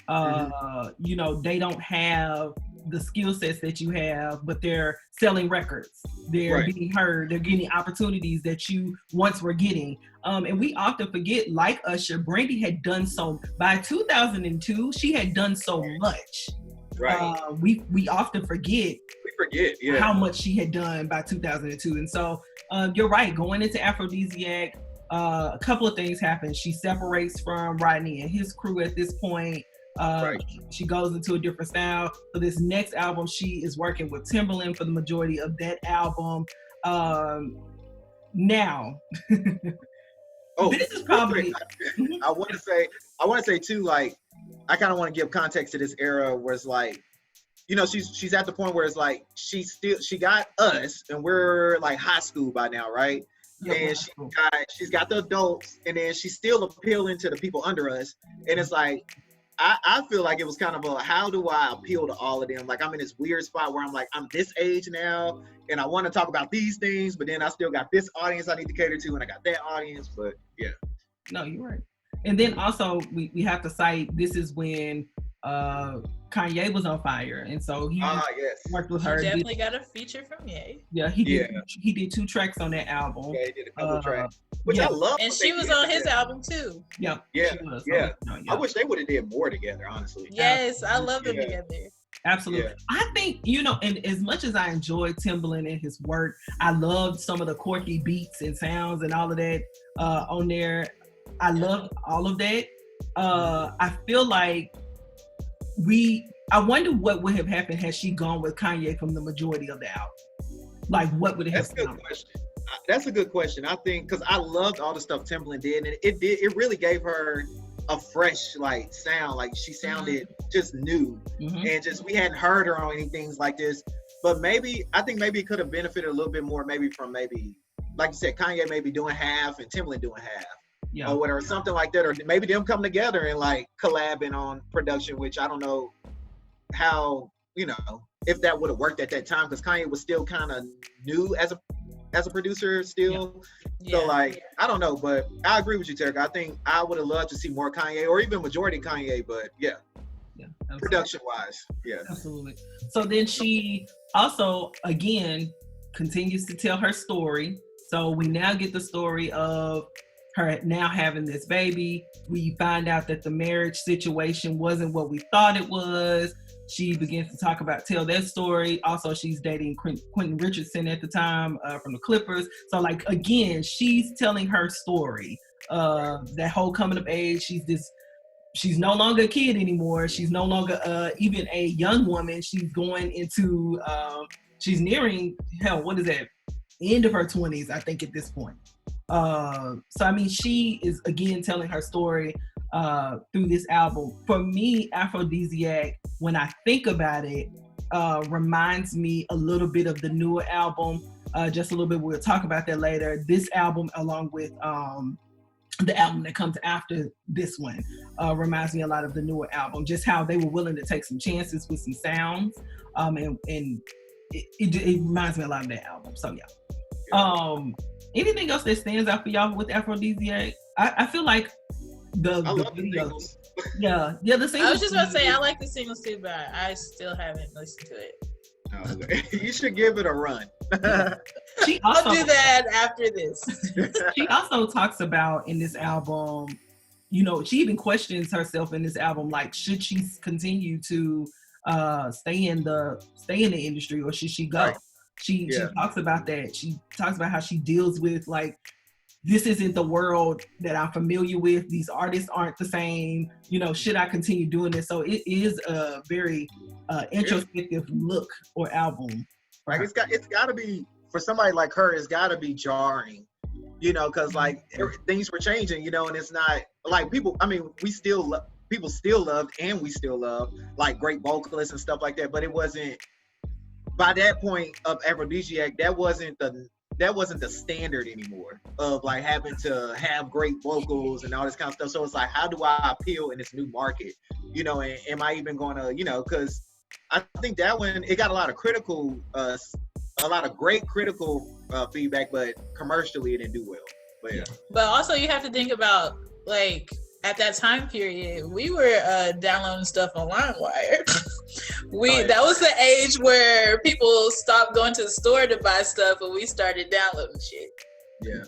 they don't have the skill sets that you have, but they're selling records. They're getting heard. They're getting opportunities that you once were getting. And we often forget, like Usher, Brandy had done so, by 2002, she had done so much. Right. We often forget. How much she had done by 2002. And so you're right, going into Aphrodisiac, a couple of things happen. She separates from Rodney and his crew at this point. She goes into a different style. For this next album, she is working with Timbaland for the majority of that album. Now, this is probably. I want to say too. Like, I kind of want to give context to this era where it's like, she's at the point where it's like she got us, and we're like high school by now, right? Yeah, and she's got the adults, and then she's still appealing to the people under us, and it's like. I feel like it was kind of how do I appeal to all of them? Like, I'm in this weird spot where I'm like, I'm this age now, and I want to talk about these things, but then I still got this audience I need to cater to, and I got that audience, but yeah. No, you're right. And then also, we have to cite, this is when Kanye was on fire, and so he worked with her. He definitely got a feature from Ye. Yeah, he did 2 tracks on that album. Yeah, he did a couple tracks, which I love. And she was on his album too. Yeah. I wish they would have did more together, honestly. Yes, I love them together. Absolutely. Yeah. I think, and as much as I enjoyed Timbaland and his work, I loved some of the quirky beats and sounds and all of that on there. I loved all of that. I feel like I wonder what would have happened had she gone with Kanye from the majority of the album. Like, what would it have been? That's a good question. That's a good question. I think because I loved all the stuff Timbaland did, and it really gave her a fresh like sound. Like she sounded just new, and just we hadn't heard her on anything like this. But I think maybe it could have benefited a little bit more, maybe from like you said, Kanye maybe doing half and Timbaland doing half, or whatever, something like that, or maybe them come together and like collabing on production, which I don't know how, if that would have worked at that time, because Kanye was still kind of new as a producer still. So like, I don't know, but I agree with you, Terry. I think I would have loved to see more Kanye, or even majority Kanye, but production wise, absolutely. So then she also again continues to tell her story. So we now get the story of her now having this baby. We find out that the marriage situation wasn't what we thought it was. She begins to tell that story. Also, she's dating Quentin Richardson at the time from the Clippers. So like, again, she's telling her story. That whole coming of age. She's no longer a kid anymore. She's no longer even a young woman. She's going into, she's nearing, what is that? End of her 20s, I think, at this point. So, I mean, she is, again, telling her story through this album. For me, Aphrodisiac, when I think about it, reminds me a little bit of the newer album. Just a little bit, we'll talk about that later. This album, along with the album that comes after this one, reminds me a lot of the newer album. Just how they were willing to take some chances with some sounds, and it reminds me a lot of that album. So anything else that stands out for y'all with Aphrodisiac? I feel like the videos. The singles. I was just about to say I like the singles too, but I still haven't listened to it. Oh, okay. You should give it a run. I'll do that after this. She also talks about in this album, she even questions herself in this album, like, should she continue to stay in the industry, or should she go? Right. She talks about that. She talks about how she deals with, like, this isn't the world that I'm familiar with. These artists aren't the same. Should I continue doing this? So it is a very introspective look or album. Like it's got to be, for somebody like her, it's got to be jarring, because like things were changing, and it's not like people. I mean, people still loved, and we still love, like, great vocalists and stuff like that. But it wasn't, by that point of Aphrodisiac, that wasn't the standard anymore of like having to have great vocals and all this kind of stuff. So it's like, how do I appeal in this new market? And am I even going to, because I think that one, it got a lot of great critical feedback, but commercially it didn't do well. But also you have to think about, like, at that time period, we were downloading stuff on LimeWire. That was the age where people stopped going to the store to buy stuff, and we started downloading shit. Yeah,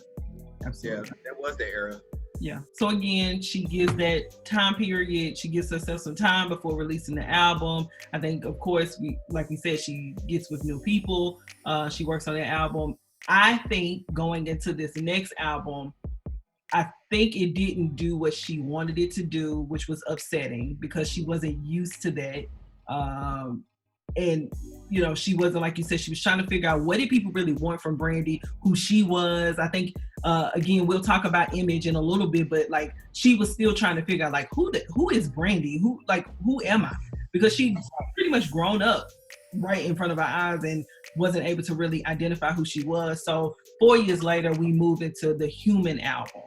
absolutely. Yeah, that was the era. Yeah. So again, she gives that time period. She gives herself some time before releasing the album. I think, of course, like we said, she gets with new people. She works on that album. I think going into this next album, I think it didn't do what she wanted it to do, which was upsetting because she wasn't used to that. And, she wasn't, like you said, she was trying to figure out what did people really want from Brandy, who she was. I think, again, we'll talk about image in a little bit, but like she was still trying to figure out, like, who is Brandy? Who am I? Because she's pretty much grown up right in front of our eyes and wasn't able to really identify who she was. So 4 years later, we moved into the Human album.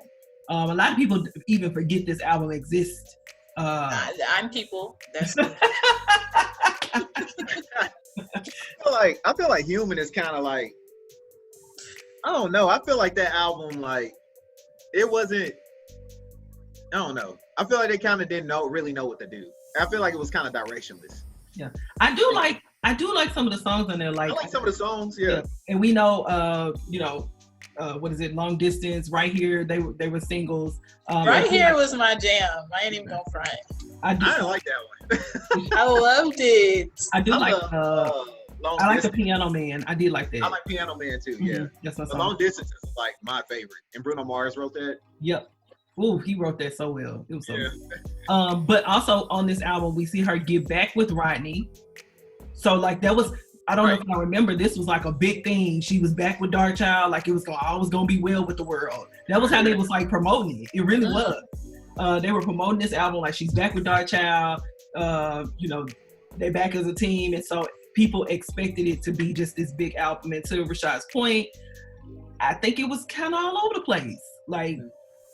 A lot of people even forget this album exists. I'm people. That's me. I feel like Human is kind of like, I don't know. I feel like that album, like, it wasn't, I don't know. I feel like they kind of didn't really know what to do. I feel like it was kind of directionless. Yeah, I do like some of the songs on there. Like, I like some of the songs, yeah. And we know, what is it? Long Distance, Right Here. They were singles. Right Here was my jam. I ain't even gonna front. I didn't like that one. I loved it. I like the Piano Man. I did like that. I like Piano Man too. Yeah, mm-hmm. That's my song. Long Distance is like my favorite, and Bruno Mars wrote that. Yep. Ooh, he wrote that so well. It was so good. But also on this album, we see her get back with Rodney. So like that was, I don't know if I remember, this was like a big thing. She was back with Darkchild, like it was always gonna be well with the world. That was how they was like promoting it. It really was. They were promoting this album like she's back with Darkchild. You know, they back as a team, and so people expected it to be just this big album. And to Rashad's point, I think it was kind of all over the place. Like,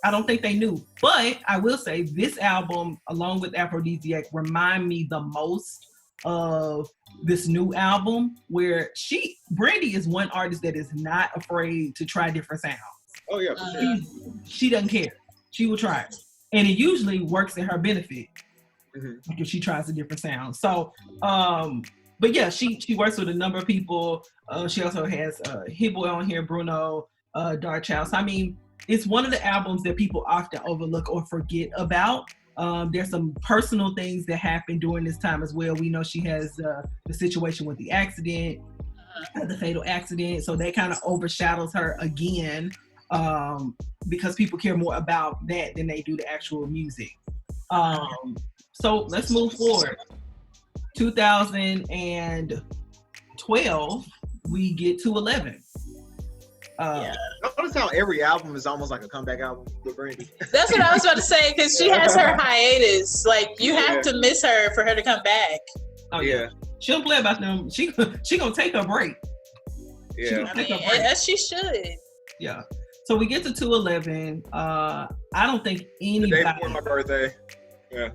I don't think they knew. But I will say this album, along with Aphrodisiac, remind me the most of this new album where Brandy is one artist that is not afraid to try different sounds. Oh yeah, for sure. She doesn't care. She will try it. And it usually works in her benefit if she tries a different sound. So, but yeah, she works with a number of people. She also has Hit Boy on here, Bruno, Darkchild. So, I mean, it's one of the albums that people often overlook or forget about. There's some personal things that happened during this time as well. We know she has the situation with the accident, the fatal accident. So that kind of overshadows her again, because people care more about that than they do the actual music. So let's move forward. 2012, we get to 11. Notice how every album is almost like a comeback album with Brandy. That's what I was about to say, because she has her hiatus. Like, you have to miss her for her to come back. Oh yeah. She don't play about them. She gonna take a break. Yeah. I mean, as she should. Yeah. So we get to 211. I don't think anybody. The day before my birthday. Yeah.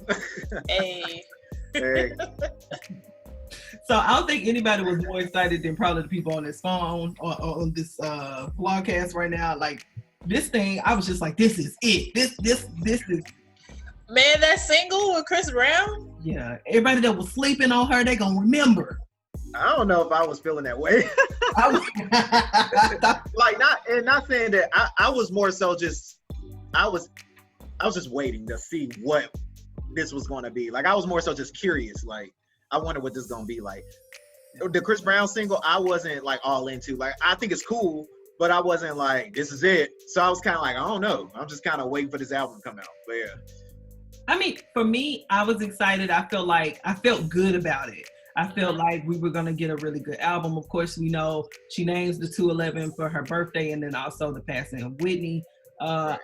Hey. So I don't think anybody was more excited than probably the people on this phone or on this podcast right now. Like this thing, I was just like, this is it. This is. Man, that single with Chris Brown? Yeah. Everybody that was sleeping on her, they gonna remember. I don't know if I was feeling that way. Like not saying that I was more so just I was just waiting to see what this was gonna be. Like I was more so just curious. Like I wonder what this is gonna be like. The Chris Brown single, I wasn't like all into. Like I think it's cool, but I wasn't like this is it. So I was kind of like I don't know. I'm just kind of waiting for this album to come out. But yeah. I mean, for me, I was excited. I felt good about it. I felt like we were gonna get a really good album. Of course, we know she names the 211 for her birthday, and then also the passing of Whitney. I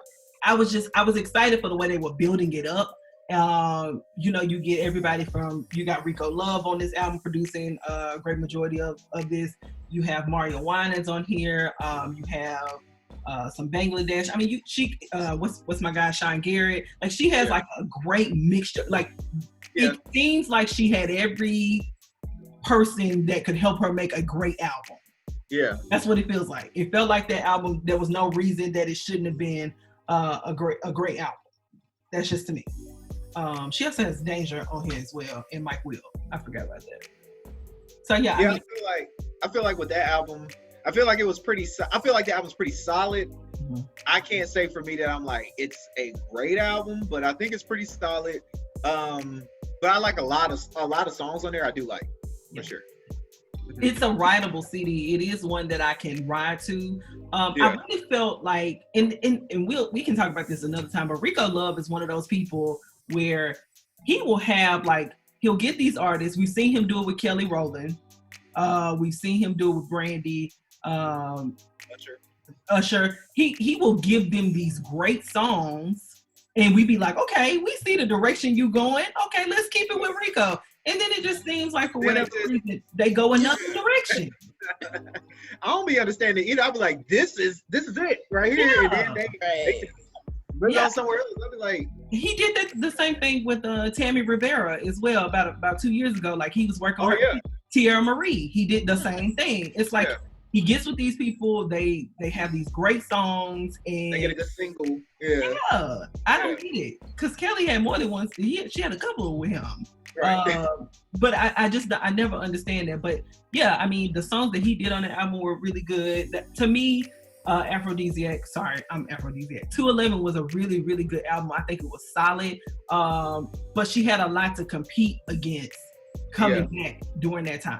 was excited for the way they were building it up. You know, you get everybody you got Rico Love on this album producing a great majority of this. You have Mario Winans on here. You have some Bangladesh. I mean, what's my guy Sean Garrett? Like she has like a great mixture. Like it seems like she had every person that could help her make a great album. Yeah, that's what it feels like. It felt like that album. There was no reason that it shouldn't have been a great album. That's just to me. She also has Danger on here as well, and Mike Will. I forgot about that. So yeah, I feel like with that album, I feel like it was pretty. I feel like the album's pretty solid. Mm-hmm. I can't say for me that I'm like it's a great album, but I think it's pretty solid. But I like a lot of songs on there. I do like for sure. It's a rideable CD. It is one that I can ride to. I really felt like, and we can talk about this another time. But Rico Love is one of those people where he will have he'll get these artists. We've seen him do it with Kelly Rowland. We've seen him do it with Brandy. Usher. He will give them these great songs, and we be like, okay, we see the direction you going. Okay, let's keep it with Rico. And then it just seems like for whatever reason they go another direction. I don't be understanding either. I'll be like, this is it right here. Yeah. And then they bring on somewhere else. I'll be like, he did the same thing with Tammy Rivera as well about 2 years ago. Like he was working on Tierra Marie. He did the same thing. It's like he gets with these people. They have these great songs and they get a good single. Yeah, I don't get it because Kelly had more than one. She had a couple with him. Right. But I never understand that. But yeah, I mean the songs that he did on the album were really good. To me, Aphrodisiac. 211 was a really, really good album. I think it was solid. But she had a lot to compete against coming back during that time.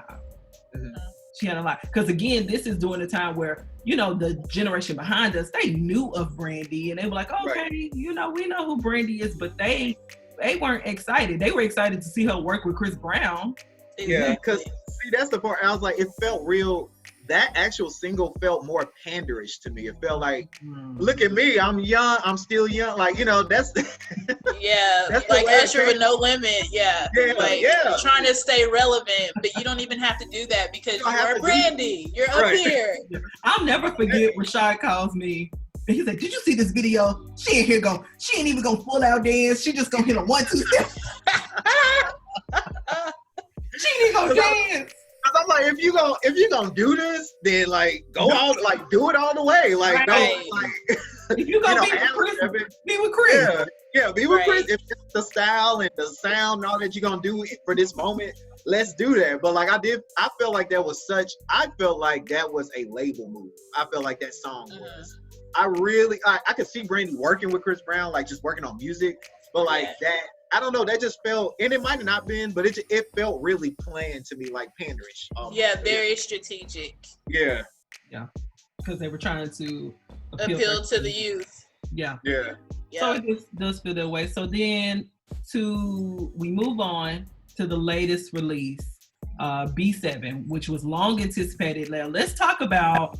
Mm-hmm. She had a lot because again, this is during the time where the generation behind us, they knew of Brandy and they were like, okay, we know who Brandy is, but they they weren't excited. They were excited to see her work with Chris Brown. Yeah, because see, that's the part. I was like, it felt real. That actual single felt more panderish to me. It felt like, look at me, I'm young, I'm still young. Like, you know, that's that's like Usher with No Limit. Yeah, trying to stay relevant, but you don't even have to do that because you're Brandy. You're up here. I'll never forget Rashad calls me. And he's like, did you see this video? She ain't here go. She ain't even gonna full out dance. She just gonna hit a 1-2 step. She ain't gonna dance. I'm like, if you gonna do this, then like go out, like do it all the way. Like don't like if you gonna be with Chris. Yeah, be with Chris. If it's the style and the sound and all that you're gonna do for this moment, let's do that. But like I felt like that was a label move. I felt like that song was. I could see Brandy working with Chris Brown, like just working on music, but like that. I don't know. That just felt, and it might have not been, but it felt really planned to me, like panderish. Very strategic. Yeah, because they were trying to appeal to the youth. Yeah. So it just does feel that way. So then we move on to the latest release, B7, which was long anticipated. Now let's talk about.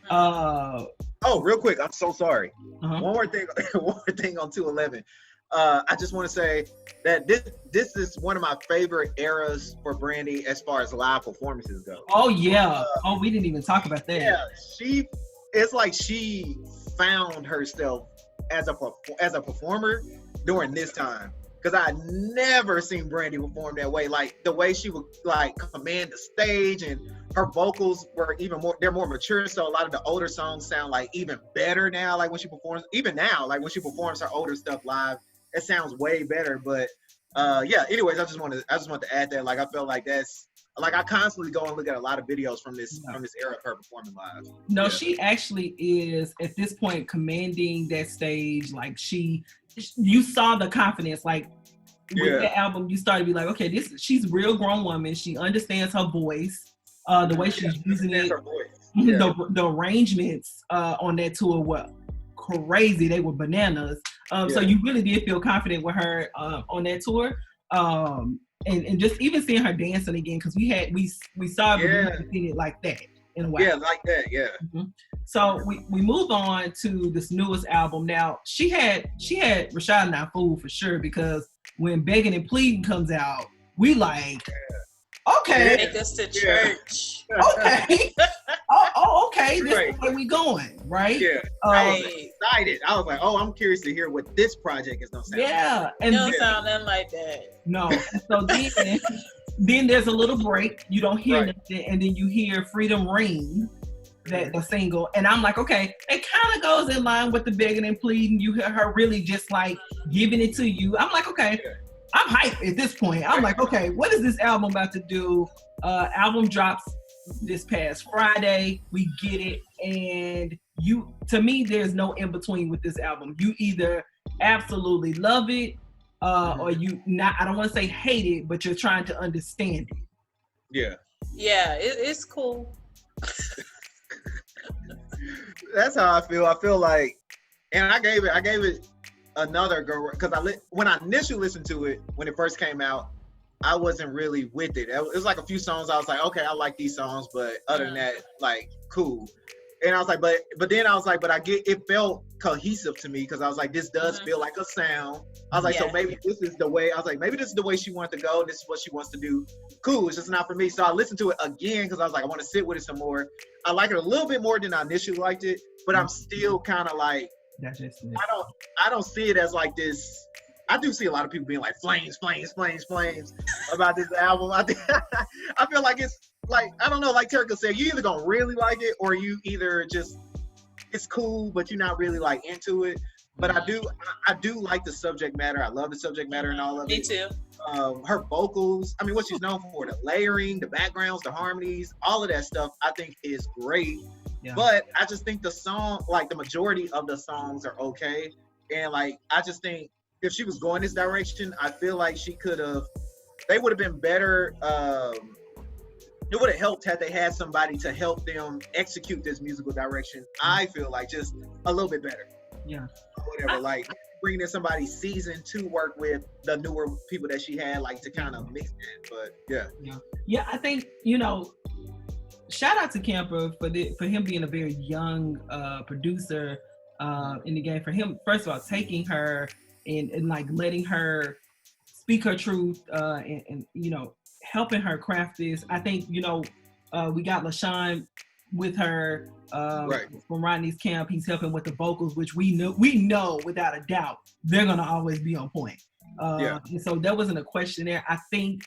Oh, real quick, I'm so sorry. One more thing on 211. I just want to say that this is one of my favorite eras for Brandy as far as live performances go. Oh yeah. We didn't even talk about that. Yeah, it's like she found herself as a performer during this time. Because I never seen Brandy perform that way. Like the way she would like command the stage, and her vocals were they're more mature. So a lot of the older songs sound like even better now. Like when she performs, even now, like when she performs her older stuff live, it sounds way better. But anyways, I just want to add that. Like I felt like that's like I constantly go and look at a lot of videos from this era of her performing live. No, she actually is at this point commanding that stage. Like you saw the confidence. Like with that album, you started to be like, okay, she's a real grown woman. She understands her voice, the way she's using it. Her voice. The arrangements on that tour were crazy. They were bananas. So you really did feel confident with her on that tour. And just even seeing her dancing again, because we saw her seen it like that in a way. Yeah, like that. Yeah. Mm-hmm. So we moved on to this newest album. Now she had Rashad and I fooled for sure, because when Begging and Pleading comes out, we like, okay, take us to church. Okay, okay, this is where we going, right? Yeah, I was excited. I was like, I'm curious to hear what this project is gonna sound. Yeah, and it don't sound nothing like that. No, so then there's a little break. You don't hear nothing, and then you hear Freedom Ring. The single, and I'm like, okay, it kind of goes in line with the Begging and Pleading. You hear her really just like giving it to you. I'm like, okay, I'm hyped at this point. I'm like, okay, what is this album about to do? Album drops this past Friday. We get it, and to me, there's no in between with this album. You either absolutely love it, or you not. I don't want to say hate it, but you're trying to understand it. Yeah, it's cool. That's how I feel. I feel like, and I gave it another go, because when I initially listened to it when it first came out, I wasn't really with it. It was like a few songs I was like, okay, I like these songs, but other than that, like, cool. And I was like, but then I was like, but it felt cohesive to me, because I was like, this does feel like a sound. I was like, so maybe this is the way. I was like, maybe this is the way she wanted to go. This is what she wants to do. Cool, it's just not for me. So I listened to it again, because I was like, I want to sit with it some more. I like it a little bit more than I initially liked it, but I'm still kind of like, I don't see it as like this. I do see a lot of people being like flames about this album. I feel like it's like, I don't know, like Terica said, you either gonna really like it, or you either just, it's cool, but you're not really like into it. But I do like the subject matter. I love the subject matter and all of it. Me too. Her vocals, I mean, what she's known for, the layering, the backgrounds, the harmonies, all of that stuff, I think is great. Yeah. But I just think the song, like the majority of the songs are okay. And like, I just think if she was going this direction, I feel like they would have been better. It would have helped had they had somebody to help them execute this musical direction. I feel like just a little bit better. Yeah. Whatever. Like bringing in somebody seasoned to work with the newer people that she had, like to kind of mix it. But yeah. I think shout out to Camper for him being a very young producer in the game. For him, first of all, taking her and like letting her speak her truth and helping her craft this. I think we got LaShawn with her from Rodney's camp. He's helping with the vocals, which we know without a doubt they're gonna always be on point. And so there wasn't a question there. I think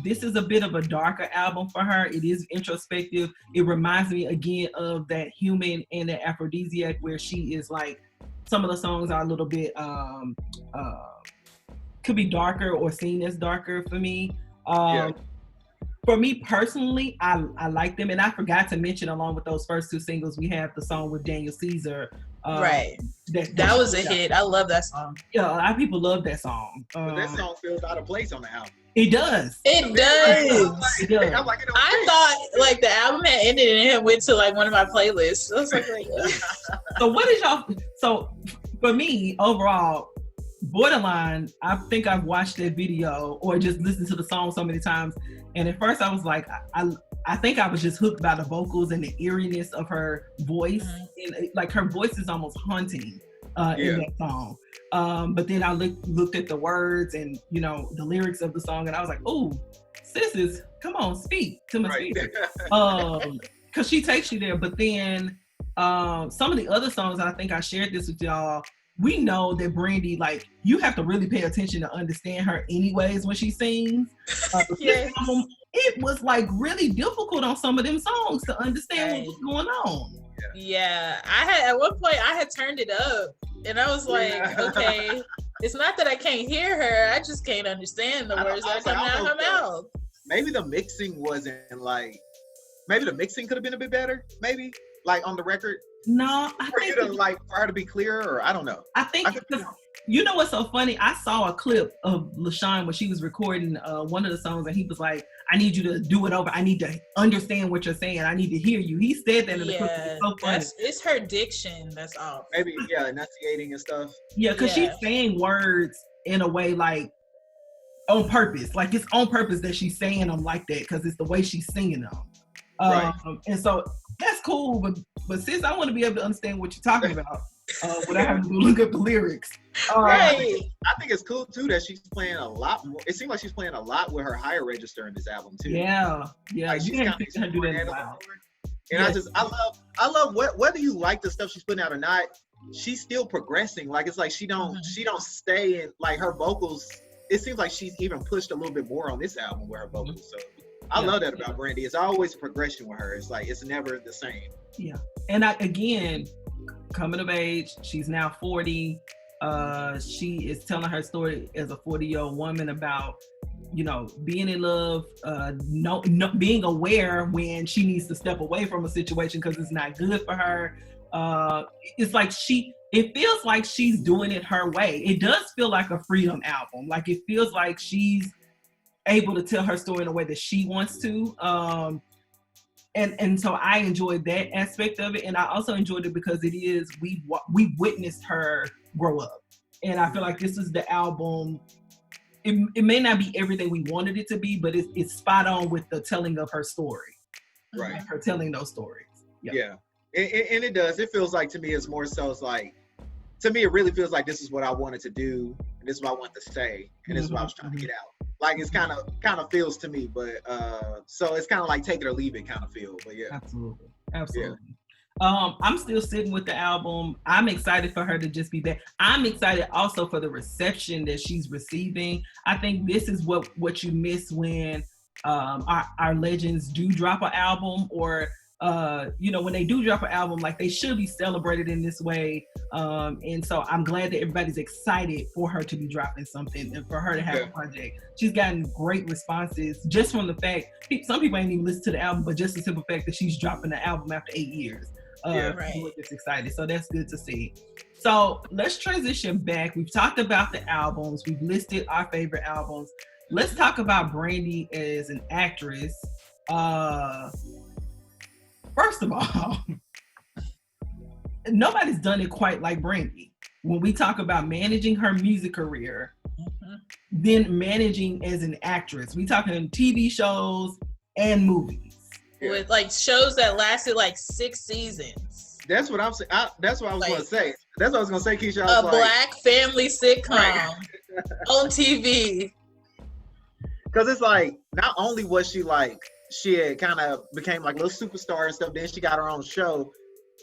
this is a bit of a darker album for her. It is introspective. It reminds me again of that Human and the Aphrodisiac, where she is like, some of the songs are a little bit could be darker or seen as darker for me. For me personally, I like them, and I forgot to mention, along with those first two singles, we have the song with Daniel Caesar. That was a hit. I love that song. Yeah, a lot of people love that song. But that song feels out of place on the album. It does. It does. I thought like the album had ended and it went to like one of my playlists. I was like So what is y'all? So for me, overall, Borderline, I think I've watched that video or just listened to the song so many times, and at first I was like, I think I was just hooked by the vocals and the eeriness of her voice, and like her voice is almost haunting in that song. But then I looked at the words and the lyrics of the song, and I was like, "Oh, sisters, come on, speak to my spirit," because she takes you there. But then some of the other songs, and I think I shared this with y'all. We know that Brandy, like, you have to really pay attention to understand her anyways when she sings. It was like really difficult on some of them songs to understand what was going on. Yeah, at one point I had turned it up and I was like, okay, it's not that I can't hear her, I just can't understand the words that are coming out of her mouth. Maybe the mixing wasn't like, maybe the mixing could have been a bit better, maybe, like on the record. No, for her to be clearer, or I don't know. I think you know what's so funny? I saw a clip of LaShawn when she was recording one of the songs, and he was like, "I need you to do it over. I need to understand what you're saying. I need to hear you." He said that in the clip. It's so funny. It's her diction that's off. Maybe enunciating and stuff. Yeah, because she's saying words in a way like on purpose. Like it's on purpose that she's saying them like that because it's the way she's singing them. And so that's cool, but sis, I want to be able to understand what you're talking about without having to look up the lyrics. I think it's cool too that she's playing a lot more. It seems like she's playing a lot with her higher register in this album too. Yeah. Like she's kind of do that in wow. And yes. I love whether you like the stuff she's putting out or not, she's still progressing. Like it's like she don't stay in like her vocals. It seems like she's even pushed a little bit more on this album with her vocals. So I love that about Brandy. It's always a progression with her. It's like it's never the same. Yeah, and again, coming of age, she's now 40. She is telling her story as a 40-year-old woman about being in love, being aware when she needs to step away from a situation because it's not good for her. It's like it feels like she's doing it her way. It does feel like a freedom album. Like it feels like she's able to tell her story in a way that she wants to. And so I enjoyed that aspect of it. And I also enjoyed it because it is, we witnessed her grow up. And I feel like this is the album. It may not be everything we wanted it to be, but it's spot on with the telling of her story. Right. Her telling those stories. Yeah. And it does. It feels like to me, it's more so it's like, to me, it really feels like this is what I wanted to do. And this is what I want to say. And this is what I was trying to get out. Like it's kind of feels to me, but so it's kind of like take it or leave it kind of feel. But yeah. Absolutely. I'm still sitting with the album. I'm excited for her to just be back. I'm excited also for the reception that she's receiving. I think this is what you miss when our legends do drop an album, or when they do drop an album, like they should be celebrated in this way. And so I'm glad that everybody's excited for her to be dropping something and for her to have a project. She's gotten great responses just from the fact, some people ain't even listened to the album, but just the simple fact that she's dropping the album after 8 years. People are just excited. So that's good to see. So let's transition back. We've talked about the albums. We've listed our favorite albums. Let's talk about Brandy as an actress. First of all, nobody's done it quite like Brandy. when we talk about managing her music career, then managing as an actress. We talking TV shows and movies. With like shows that lasted like 6 seasons. That's what I'm saying. That's what I was gonna say. That's what I was gonna say, Keisha. A black family sitcom on TV. Because it's like, not only was she like, she had kind of became like a little superstar and stuff, then she got her own show,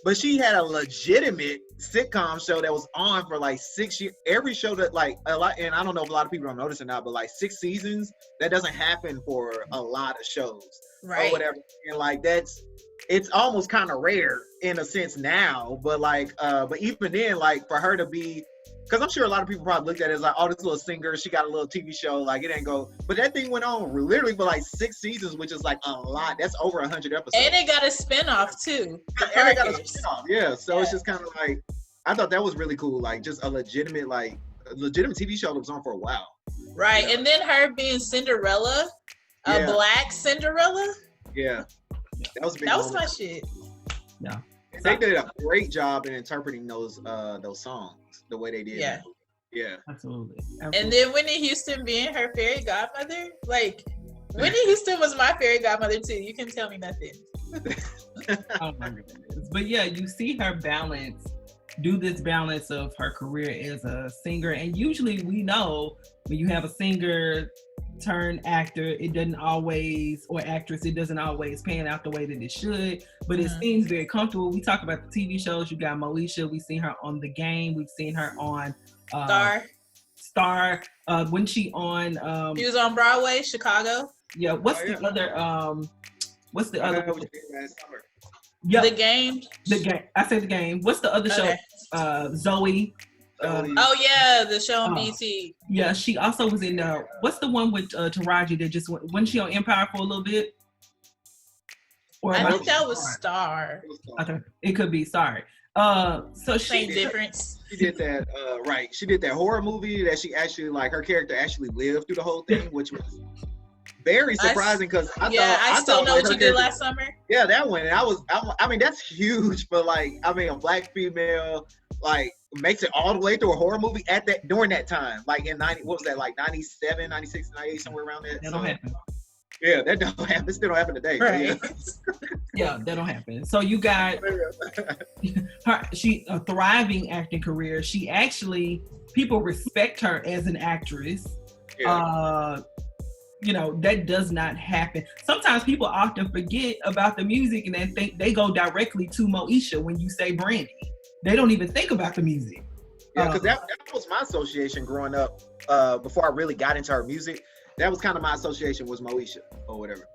but she had a legitimate sitcom show that was on for like 6 years. Every show that like a lot, and I don't know if a lot of people don't notice it now, but like 6 seasons, that doesn't happen for a lot of shows, right? Or whatever. And like it's almost kind of rare in a sense now, but like, but even then, like for her to be, because I'm sure a lot of people probably looked at it as like, oh, this little singer, she got a little TV show, like it ain't go. But that thing went on literally for like 6 seasons, which is like a lot. That's over 100 episodes. And it got a spinoff too. And it got a spinoff, yeah. So it's just kind of like, I thought that was really cool. Like just a legitimate TV show that was on for a while. Right, and then her being Cinderella, a black Cinderella. Yeah, that was a big that was moment. my shit. Yeah. They did a great job in interpreting those songs the way they did. Yeah. Absolutely. And then Whitney Houston being her fairy godmother, like Whitney Houston was my fairy godmother too. You can tell me nothing. Oh my goodness. But yeah, you see her do this balance of her career as a singer, and usually we know when you have a singer turn actor, it doesn't always, or actress, it doesn't always pan out the way that it should, but it seems very comfortable. We talk about the TV shows. You got Moesha. We've seen her on The Game. We've seen her on Star. When she on she was on Broadway, Chicago. Yeah. What's the other Yeah, The Game. I said The Game. What's the other show? Zoe. Oh yeah, the show on BT. Yeah, she also was in what's the one with Taraji that just wasn't she on Empire for a little bit? Or I think that was Star. Okay, it could be. Sorry. So same difference. She did that right. She did that horror movie that she actually, like, her character actually lived through the whole thing, which was very surprising because I still know like what you did last summer. Yeah, that one. And I mean, that's huge for like, I mean, a black female like makes it all the way through a horror movie during that time, like in 90, what was that, like 97, 96, 98, somewhere around there. That don't happen. Yeah, that don't happen. It still don't happen today. Right. Yeah, that don't happen. So you got a thriving acting career. She actually, people respect her as an actress. Yeah. You know, that does not happen. Sometimes people often forget about the music and then think they go directly to Moesha when you say Brandy. They don't even think about the music. Yeah, because that was my association growing up. Before I really got into her music, that was kind of my association was Moesha or whatever.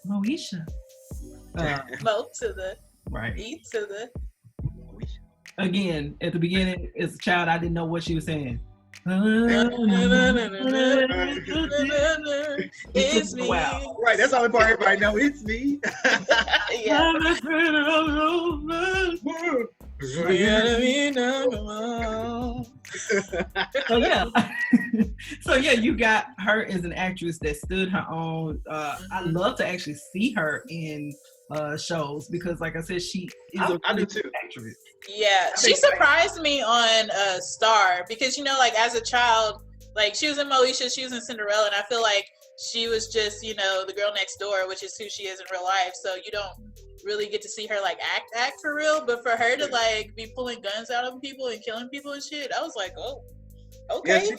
Moesha. Mo to the right. E to the. Moesha. Again, at the beginning, as a child, I didn't know what she was saying. It's me. Wow. Right, that's all the part everybody know. It's me. Yeah. So yeah, you got her as an actress that stood her own. I love to actually see her in shows because, like I said, she is I do too. Actress. Yeah, she surprised me on Star because, you know, like as a child, like she was in Moesha, she was in Cinderella, and I feel like she was just, you know, the girl next door, which is who she is in real life. So you don't really get to see her like act for real. But for her to like be pulling guns out of people and killing people and shit, I was like, oh, okay. Yeah,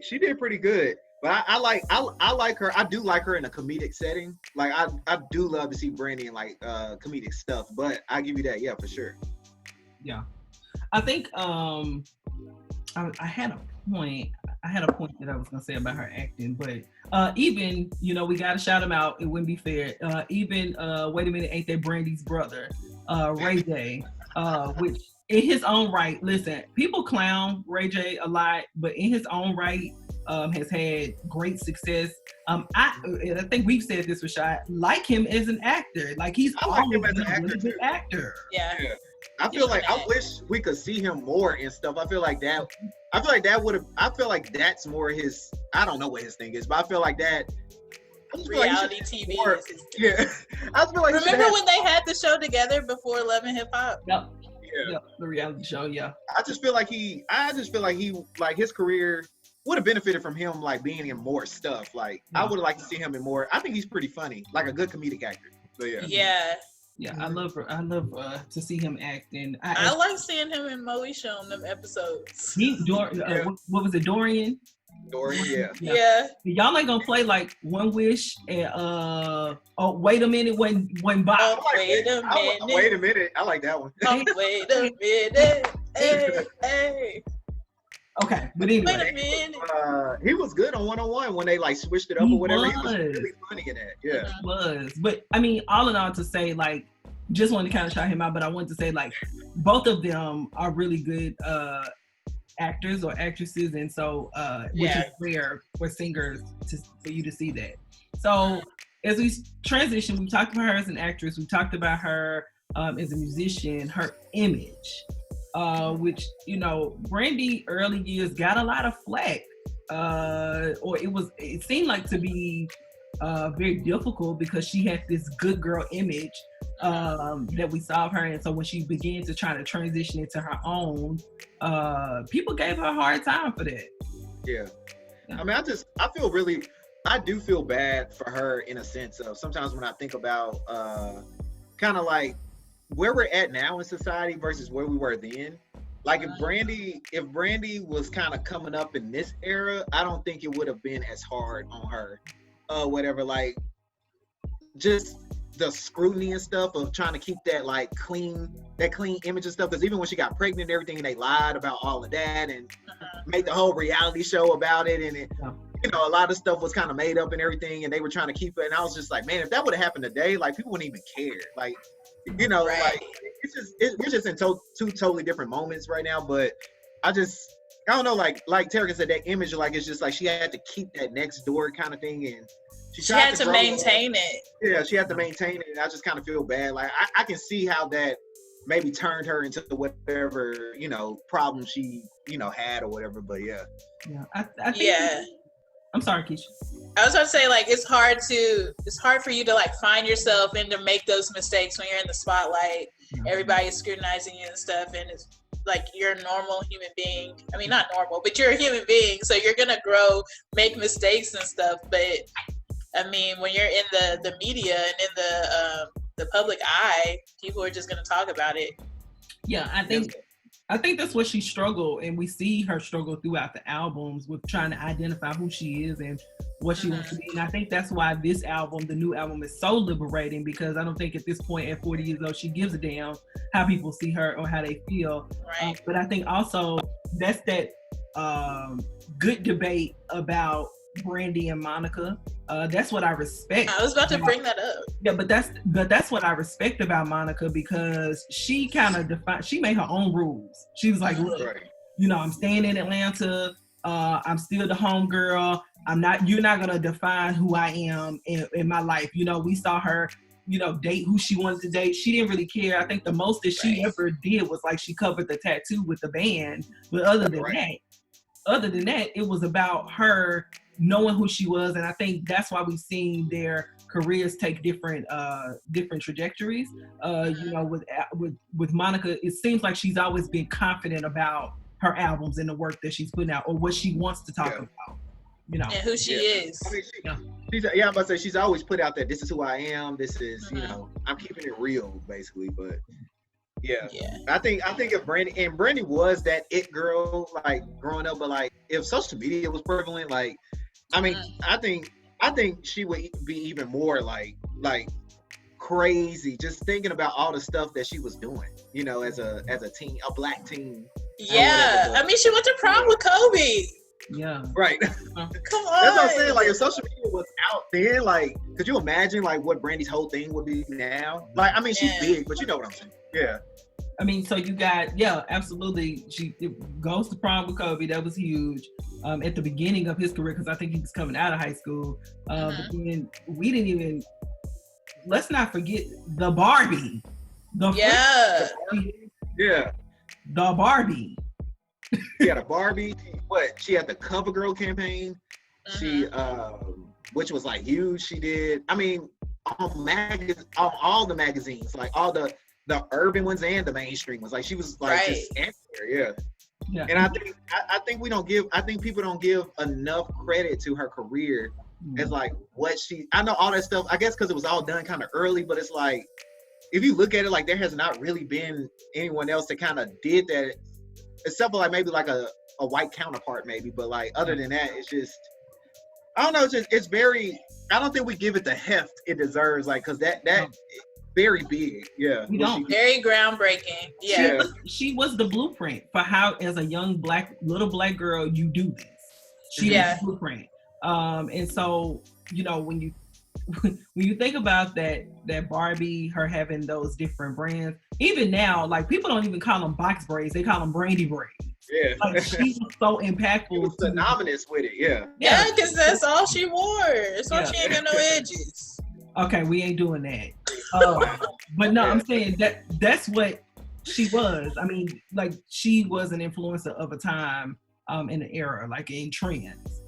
she did pretty good. But I like her. I do like her in a comedic setting. Like I do love to see Brandy in like comedic stuff. But I give you that, yeah, for sure. Yeah, I think I had a point that I was gonna say about her acting, but even, you know, we gotta shout him out. It wouldn't be fair. Even wait a minute, ain't that Brandy's brother, Ray J, which in his own right, listen, people clown Ray J a lot, but in his own right, has had great success. I think we've said this, Rashad, like him as an actor. Like he's always been a really good actor. Yeah. I feel like I wish we could see him more and stuff. I feel like that's more his, I don't know what his thing is, but I feel like that reality TV is his thing. Yeah. I feel like remember when they had the show together before Love and Hip Hop? Yep. the reality show. Yeah. I just feel like he like his career would have benefited from him like being in more stuff. Like I would have liked to see him in more. I think he's pretty funny, like a good comedic actor. So Yeah, I love to see him act, and I like seeing him and Moesha on them episodes. What was it, Dorian? Dorian, Yeah. Y'all ain't gonna play like One Wish and oh wait a minute when Bob. Oh, wait a minute. Wait a minute. I like that one. Oh, wait a minute. Hey. Okay, but anyway. Wait a minute. He was good on 101 when they like switched it up or whatever. He was really funny in that. Yeah. He was. But I mean, all in all, to say like, just wanted to kind of shout him out, but I wanted to say like, both of them are really good actors or actresses, and so which is rare for singers for you to see that. So as we transition, we talked about her as an actress, we talked about her as a musician, her image. Which, you know, Brandy early years got a lot of flack, or it seemed like to be very difficult because she had this good girl image that we saw of her, and so when she began to try to transition into her own, people gave her a hard time for that. Yeah. I mean, I do feel bad for her in a sense of sometimes when I think about kind of like where we're at now in society versus where we were then. Like if Brandy was kind of coming up in this era, I don't think it would have been as hard on her. Whatever, like just the scrutiny and stuff of trying to keep that like clean image and stuff. Because even when she got pregnant and everything, and they lied about all of that and made the whole reality show about it, and it, you know, a lot of stuff was kind of made up and everything, and they were trying to keep it. And I was just like, man, if that would have happened today, like people wouldn't even care. Like, you know, like we're just in two totally different moments right now. But I don't know, like Terica said, that image, like it's just like she had to keep that next door kind of thing, and she had to maintain it. Yeah, she had to maintain it, and I just kind of feel bad. Like I can see how that maybe turned her into whatever, you know, problem she, you know, had or whatever. But I think I'm sorry, Keisha. I was about to say, like, it's hard for you to like find yourself and to make those mistakes when you're in the spotlight. Everybody's scrutinizing you and stuff, and it's like you're a normal human being. I mean, not normal, but you're a human being, so you're gonna grow, make mistakes and stuff. But I mean, when you're in the media and in the public eye, people are just gonna talk about it. Yeah, I think that's what she struggled, and we see her struggle throughout the albums with trying to identify who she is and what she wants to be. And I think that's why this album, the new album, is so liberating, because I don't think at this point at 40 years old, she gives a damn how people see her or how they feel. Right. But I think also that's that good debate about Brandy and Monica. That's what I respect. I was about to bring that up. Yeah, but that's what I respect about Monica, because she kind of she made her own rules. She was like, look, you know, I'm staying in Atlanta. I'm still the home girl. You're not gonna define who I am in my life. You know, we saw her, you know, date who she wanted to date. She didn't really care. I think the most that she ever did was like she covered the tattoo with the band. But other than that, it was about her knowing who she was. And I think that's why we've seen their careers take different trajectories. You know, with Monica, it seems like she's always been confident about her albums and the work that she's putting out or what she wants to talk about. You know, and who she is. I mean, I'm about to say she's always put out that this is who I am. This is, you know, I'm keeping it real, basically. But I think if Brandy was that it girl, like growing up, but like if social media was prevalent, like, I mean, I think she would be even more like crazy just thinking about all the stuff that she was doing, you know, as a teen, a black teen. Yeah, I mean, she went to prom with Kobe. Yeah. Right. Come on. That's what I'm saying. Like, if social media was out then, like, could you imagine like what Brandy's whole thing would be now? Like, I mean, she's big, but you know what I'm saying. Yeah. I mean, so you got, absolutely. She goes to prom with Kobe. That was huge at the beginning of his career, because I think he was coming out of high school. But then we didn't even, let's not forget the Barbie. The Barbie. She had a Barbie. She had the CoverGirl campaign. She, which was like huge. She did. I mean, on all the magazines, like all the the urban ones and the mainstream ones. Like she was like just everywhere, yeah. And I think people don't give enough credit to her career as like what I know all that stuff, I guess because it was all done kind of early, but it's like if you look at it, like there has not really been anyone else that kind of did that, except for like maybe like a white counterpart maybe, but like other than that, it's just I don't know, it's very, I don't think we give it the heft it deserves, like because that very big, yeah. We don't. Very groundbreaking. Yeah. She was the blueprint for how, as a young little black girl, you do this. She was the blueprint. And so, you know, when you think about that Barbie, her having those different brands, even now, like people don't even call them box braids; they call them Brandy braids. Yeah, like she was so impactful. She was synonymous with it. Yeah, yeah, because that's all she wore. So she ain't got no edges. Okay, we ain't doing that. But no, I'm saying that's what she was. I mean, like she was an influencer of a time, in an era, like in trends.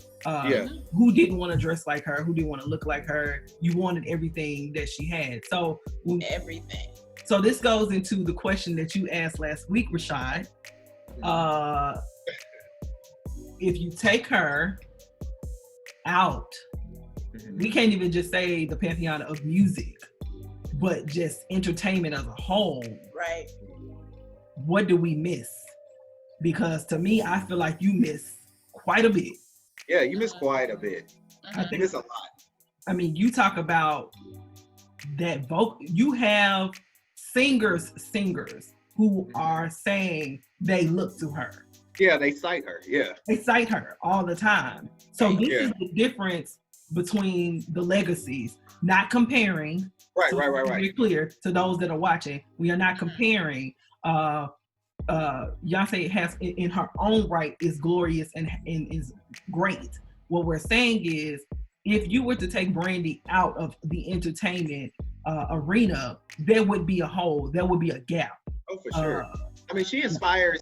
Who didn't want to dress like her? Who didn't want to look like her? You wanted everything that she had. So everything. So this goes into the question that you asked last week, Rashad. If you take her out, we can't even just say the pantheon of music, but just entertainment as a whole. Right. What do we miss? Because to me, I feel like you miss quite a bit. Yeah, you miss quite a bit. I think it's a lot. I mean, you talk about that vocal. You have singers who are saying they look to her. Yeah, they cite her. Yeah, they cite her all the time. So this is the difference between the legacies. Not comparing. Right. Be clear to those that are watching. We are not comparing. Beyonce has, in her own right, is glorious and is great. What we're saying is, if you were to take Brandy out of the entertainment arena, there would be a hole. There would be a gap. Oh, for sure. I mean, she inspired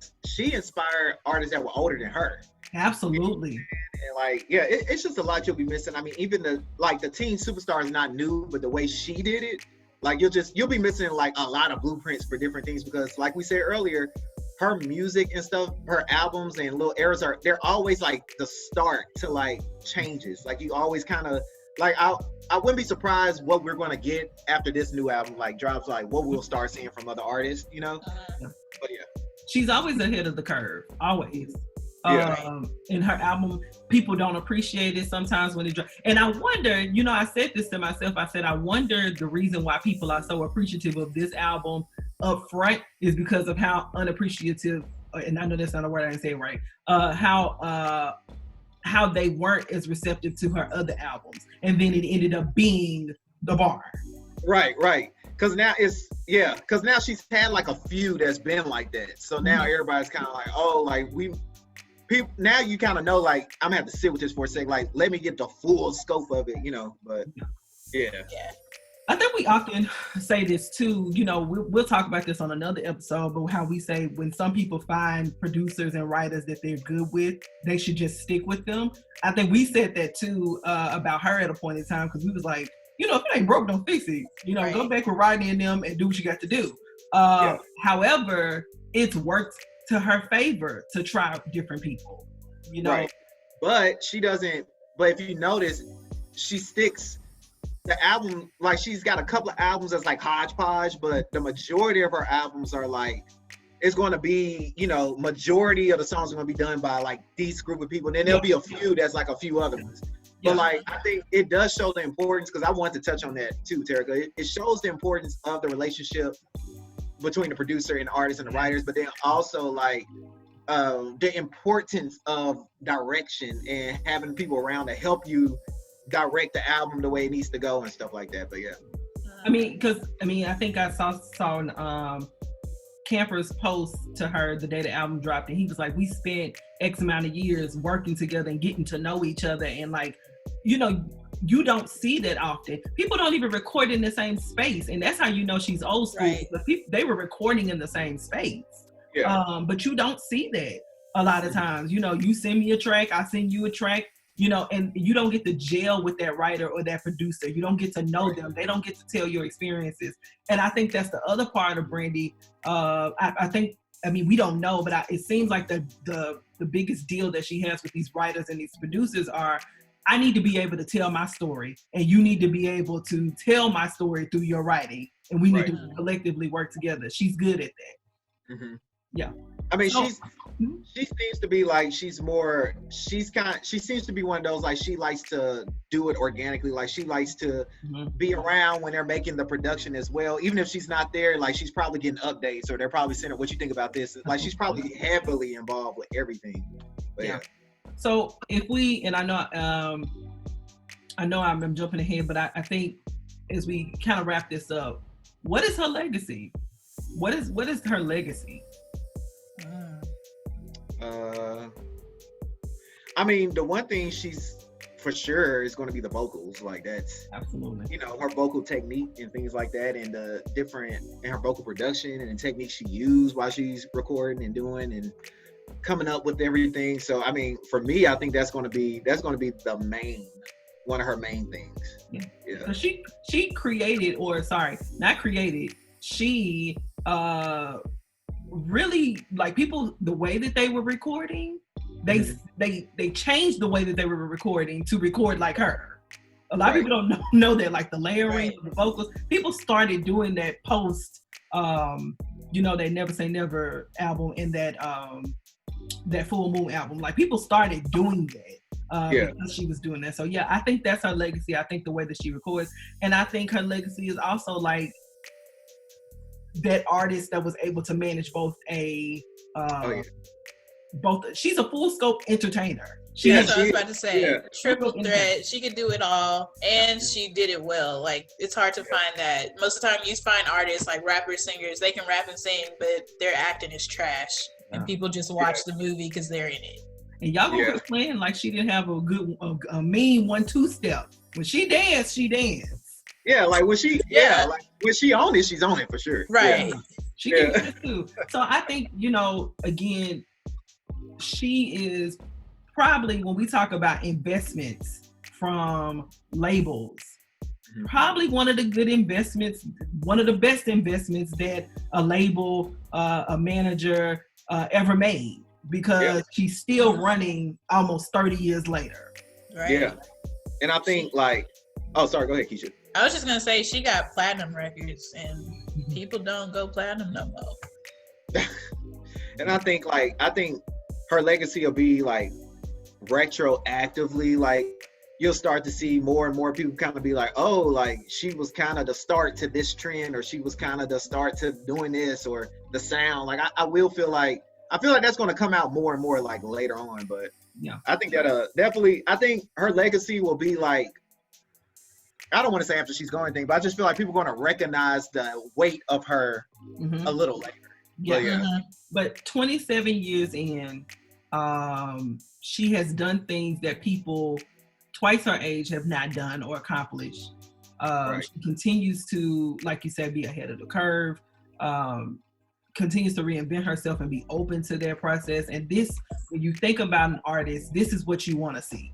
artists that were older than her. Absolutely. And like, yeah, it's just a lot you'll be missing. I mean, even the teen superstar is not new, but the way she did it, like you'll be missing like a lot of blueprints for different things, because like we said earlier, her music and stuff, her albums and little eras they're always like the start to like changes. Like you always kind of like, I wouldn't be surprised what we're going to get after this new album like drops, like what we'll start seeing from other artists, you know? But yeah. She's always ahead of the curve, always. Yeah. In her album, people don't appreciate it sometimes when it drops. And I wonder, you know, I said this to myself, I said, I wonder the reason why people are so appreciative of this album up front is because of how unappreciative, and I know that's not a word, I didn't say it right, how they weren't as receptive to her other albums. And then it ended up being the bar. Right. Because now she's had like a few that's been like that. So now everybody's kind of like, oh, like people, now you kind of know, like, I'm gonna have to sit with this for a second, like, let me get the full scope of it, you know, but yeah. I think we often say this too, you know, we'll talk about this on another episode, but how we say when some people find producers and writers that they're good with, they should just stick with them. I think we said that too about her at a point in time, because we was like, you know, if it ain't broke, don't fix it. You know, go back with Rodney and them and do what you got to do. However, it's worked to her favor to try different people, you know. Right. But she doesn't, but if you notice, she sticks the album, like she's got a couple of albums that's like hodgepodge, but the majority of her albums are like, it's going to be, you know, majority of the songs are going to be done by like these group of people. And then there'll be a few that's like a few other ones. But like, I think it does show the importance, because I wanted to touch on that too, Terica. It shows the importance of the relationship between the producer and the artist and the writers, but then also like the importance of direction and having people around to help you direct the album the way it needs to go and stuff like that. But yeah. I think I saw Camper's post to her the day the album dropped, and he was like, we spent X amount of years working together and getting to know each other, and like, you know, you don't see that often. People don't even record in the same space, and that's how you know she's old school. Right. They were recording in the same space. Yeah. But you don't see that a lot of times. You know, you send me a track, I send you a track. and you don't get to gel with that writer or that producer. You don't get to know them. They don't get to tell your experiences. And I think that's the other part of Brandy. We don't know, but it seems like the biggest deal that she has with these writers and these producers are, I need to be able to tell my story, and you need to be able to tell my story through your writing, and we need to collectively work together. She's good at that. Mm-hmm. Yeah. I mean, she seems to be like, she seems to be one of those, like, she likes to do it organically. Like, she likes to be around when they're making the production as well. Even if she's not there, like, she's probably getting updates, or they're probably saying, what you think about this? Like, she's probably heavily involved with everything. But yeah. So if we, and I know I'm jumping ahead, but I think as we kind of wrap this up, what is her legacy? What is her legacy? I mean, the one thing she's for sure is going to be the vocals. Like, that's absolutely, her vocal technique and things like that, and the different and her vocal production and the techniques she used while she's recording and doing and coming up with everything. So I mean, for me, I think that's going to be one of her main things. Yeah. So she created, or sorry, not created. She really, like, people, the way that they were recording, they changed the way that they were recording to record like her. A lot of people don't know that, like, the layering of the vocals. People started doing that post that Never Say Never album and that Full Moon album. Like, people started doing that because she was doing that. So yeah, I think that's her legacy. I think the way that she records, and I think her legacy is also like that artist that was able to manage both she's a full scope entertainer. That's what I was about to say. Yeah. Triple threat. She could do it all, and she did it well. Like, it's hard to find that. Most of the time you find artists like rappers, singers, they can rap and sing, but their acting is trash. And people just watch the movie because they're in it. And y'all were playing like she didn't have a good, a mean 1-2 step. When she danced, she danced. Yeah, like when she, like when she on it, she's on it for sure. Right. Yeah. She can do it too. So I think, again, she is probably, when we talk about investments from labels, probably one of the good investments, one of the best investments that a label, a manager ever made, because she's still running almost 30 years later. Right. Yeah. And I think, like, oh, sorry, go ahead, Keisha. I was just gonna say, she got platinum records, and people don't go platinum no more. And I think her legacy will be, like, retroactively, like, you'll start to see more and more people kind of be like, oh, like, she was kind of the start to this trend, or she was kind of the start to doing this, or the sound. Like, I feel like that's going to come out more and more, like, later on. But I think that definitely, I think her legacy will be, like, I don't want to say after she's gone anything, but I just feel like people are going to recognize the weight of her a little later. Yeah. But 27 years in, she has done things that people twice her age have not done or accomplished. She continues to, like you said, be ahead of the curve, continues to reinvent herself and be open to their process. And this, when you think about an artist, this is what you want to see,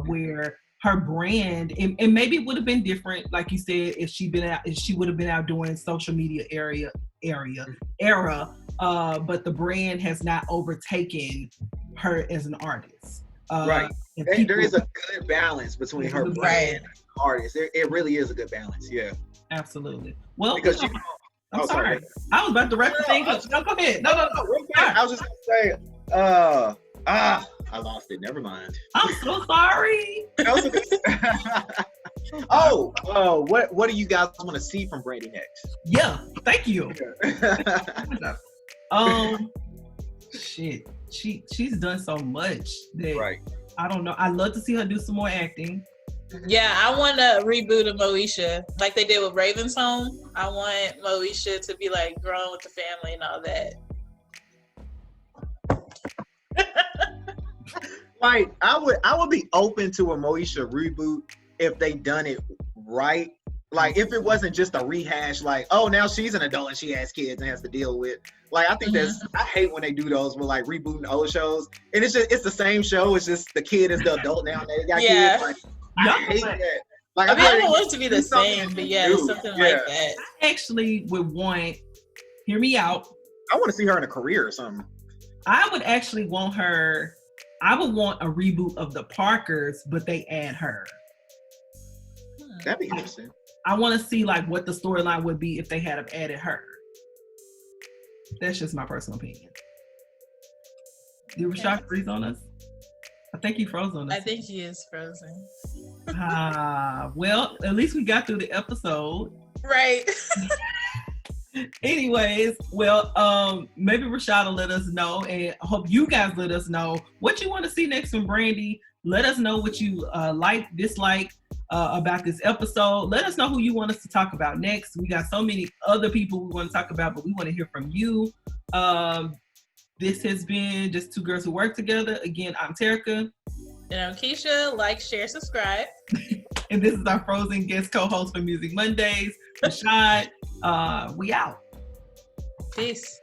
where her brand, and maybe it would have been different, like you said, if she would have been out doing social media era, but the brand has not overtaken her as an artist. Right. And there is a good balance between her brand and artist. It really is a good balance. Yeah. Absolutely. Well, because I'm sorry. I was about to wrap the thing up. No, go ahead. No. I was just gonna say, I lost it. Never mind. I'm so sorry. What do you guys want to see from Brandy next? Yeah, thank you. Shit. She's done so much that I don't know. I'd love to see her do some more acting. Yeah, I want to reboot of Moesha like they did with Raven's Home. I want Moesha to be like growing with the family and all that. Like, I would be open to a Moesha reboot if they done it right. Like, if it wasn't just a rehash, like, oh, now she's an adult and she has kids and has to deal with Like I think I hate when they do those with like rebooting old shows, and it's the same show. It's just the kid is the adult now. And they got kids. Like I hate that. Like I mean, I don't want it to be the same, but something like that. I actually would want. Hear me out. I want to see her in a career or something. I would actually want her. I would want a reboot of the Parkers, but they add her. That'd be interesting. I want to see like what the storyline would be if they had added her. That's just my personal opinion. Did Rashad freeze on us? I think he froze on us. I think he is frozen. Well, at least we got through the episode. Right. Anyways, well, maybe Rashad will let us know, and I hope you guys let us know what you want to see next from Brandy. Let us know what you like, dislike about this episode. Let us know who you want us to talk about next. We got so many other people we want to talk about, but we want to hear from you. This has been Just Two Girls Who Work Together. Again, I'm Terica. And I'm Keisha. Like, share, subscribe. And this is our frozen guest co-host for Music Mondays, Rashad. We out. Peace.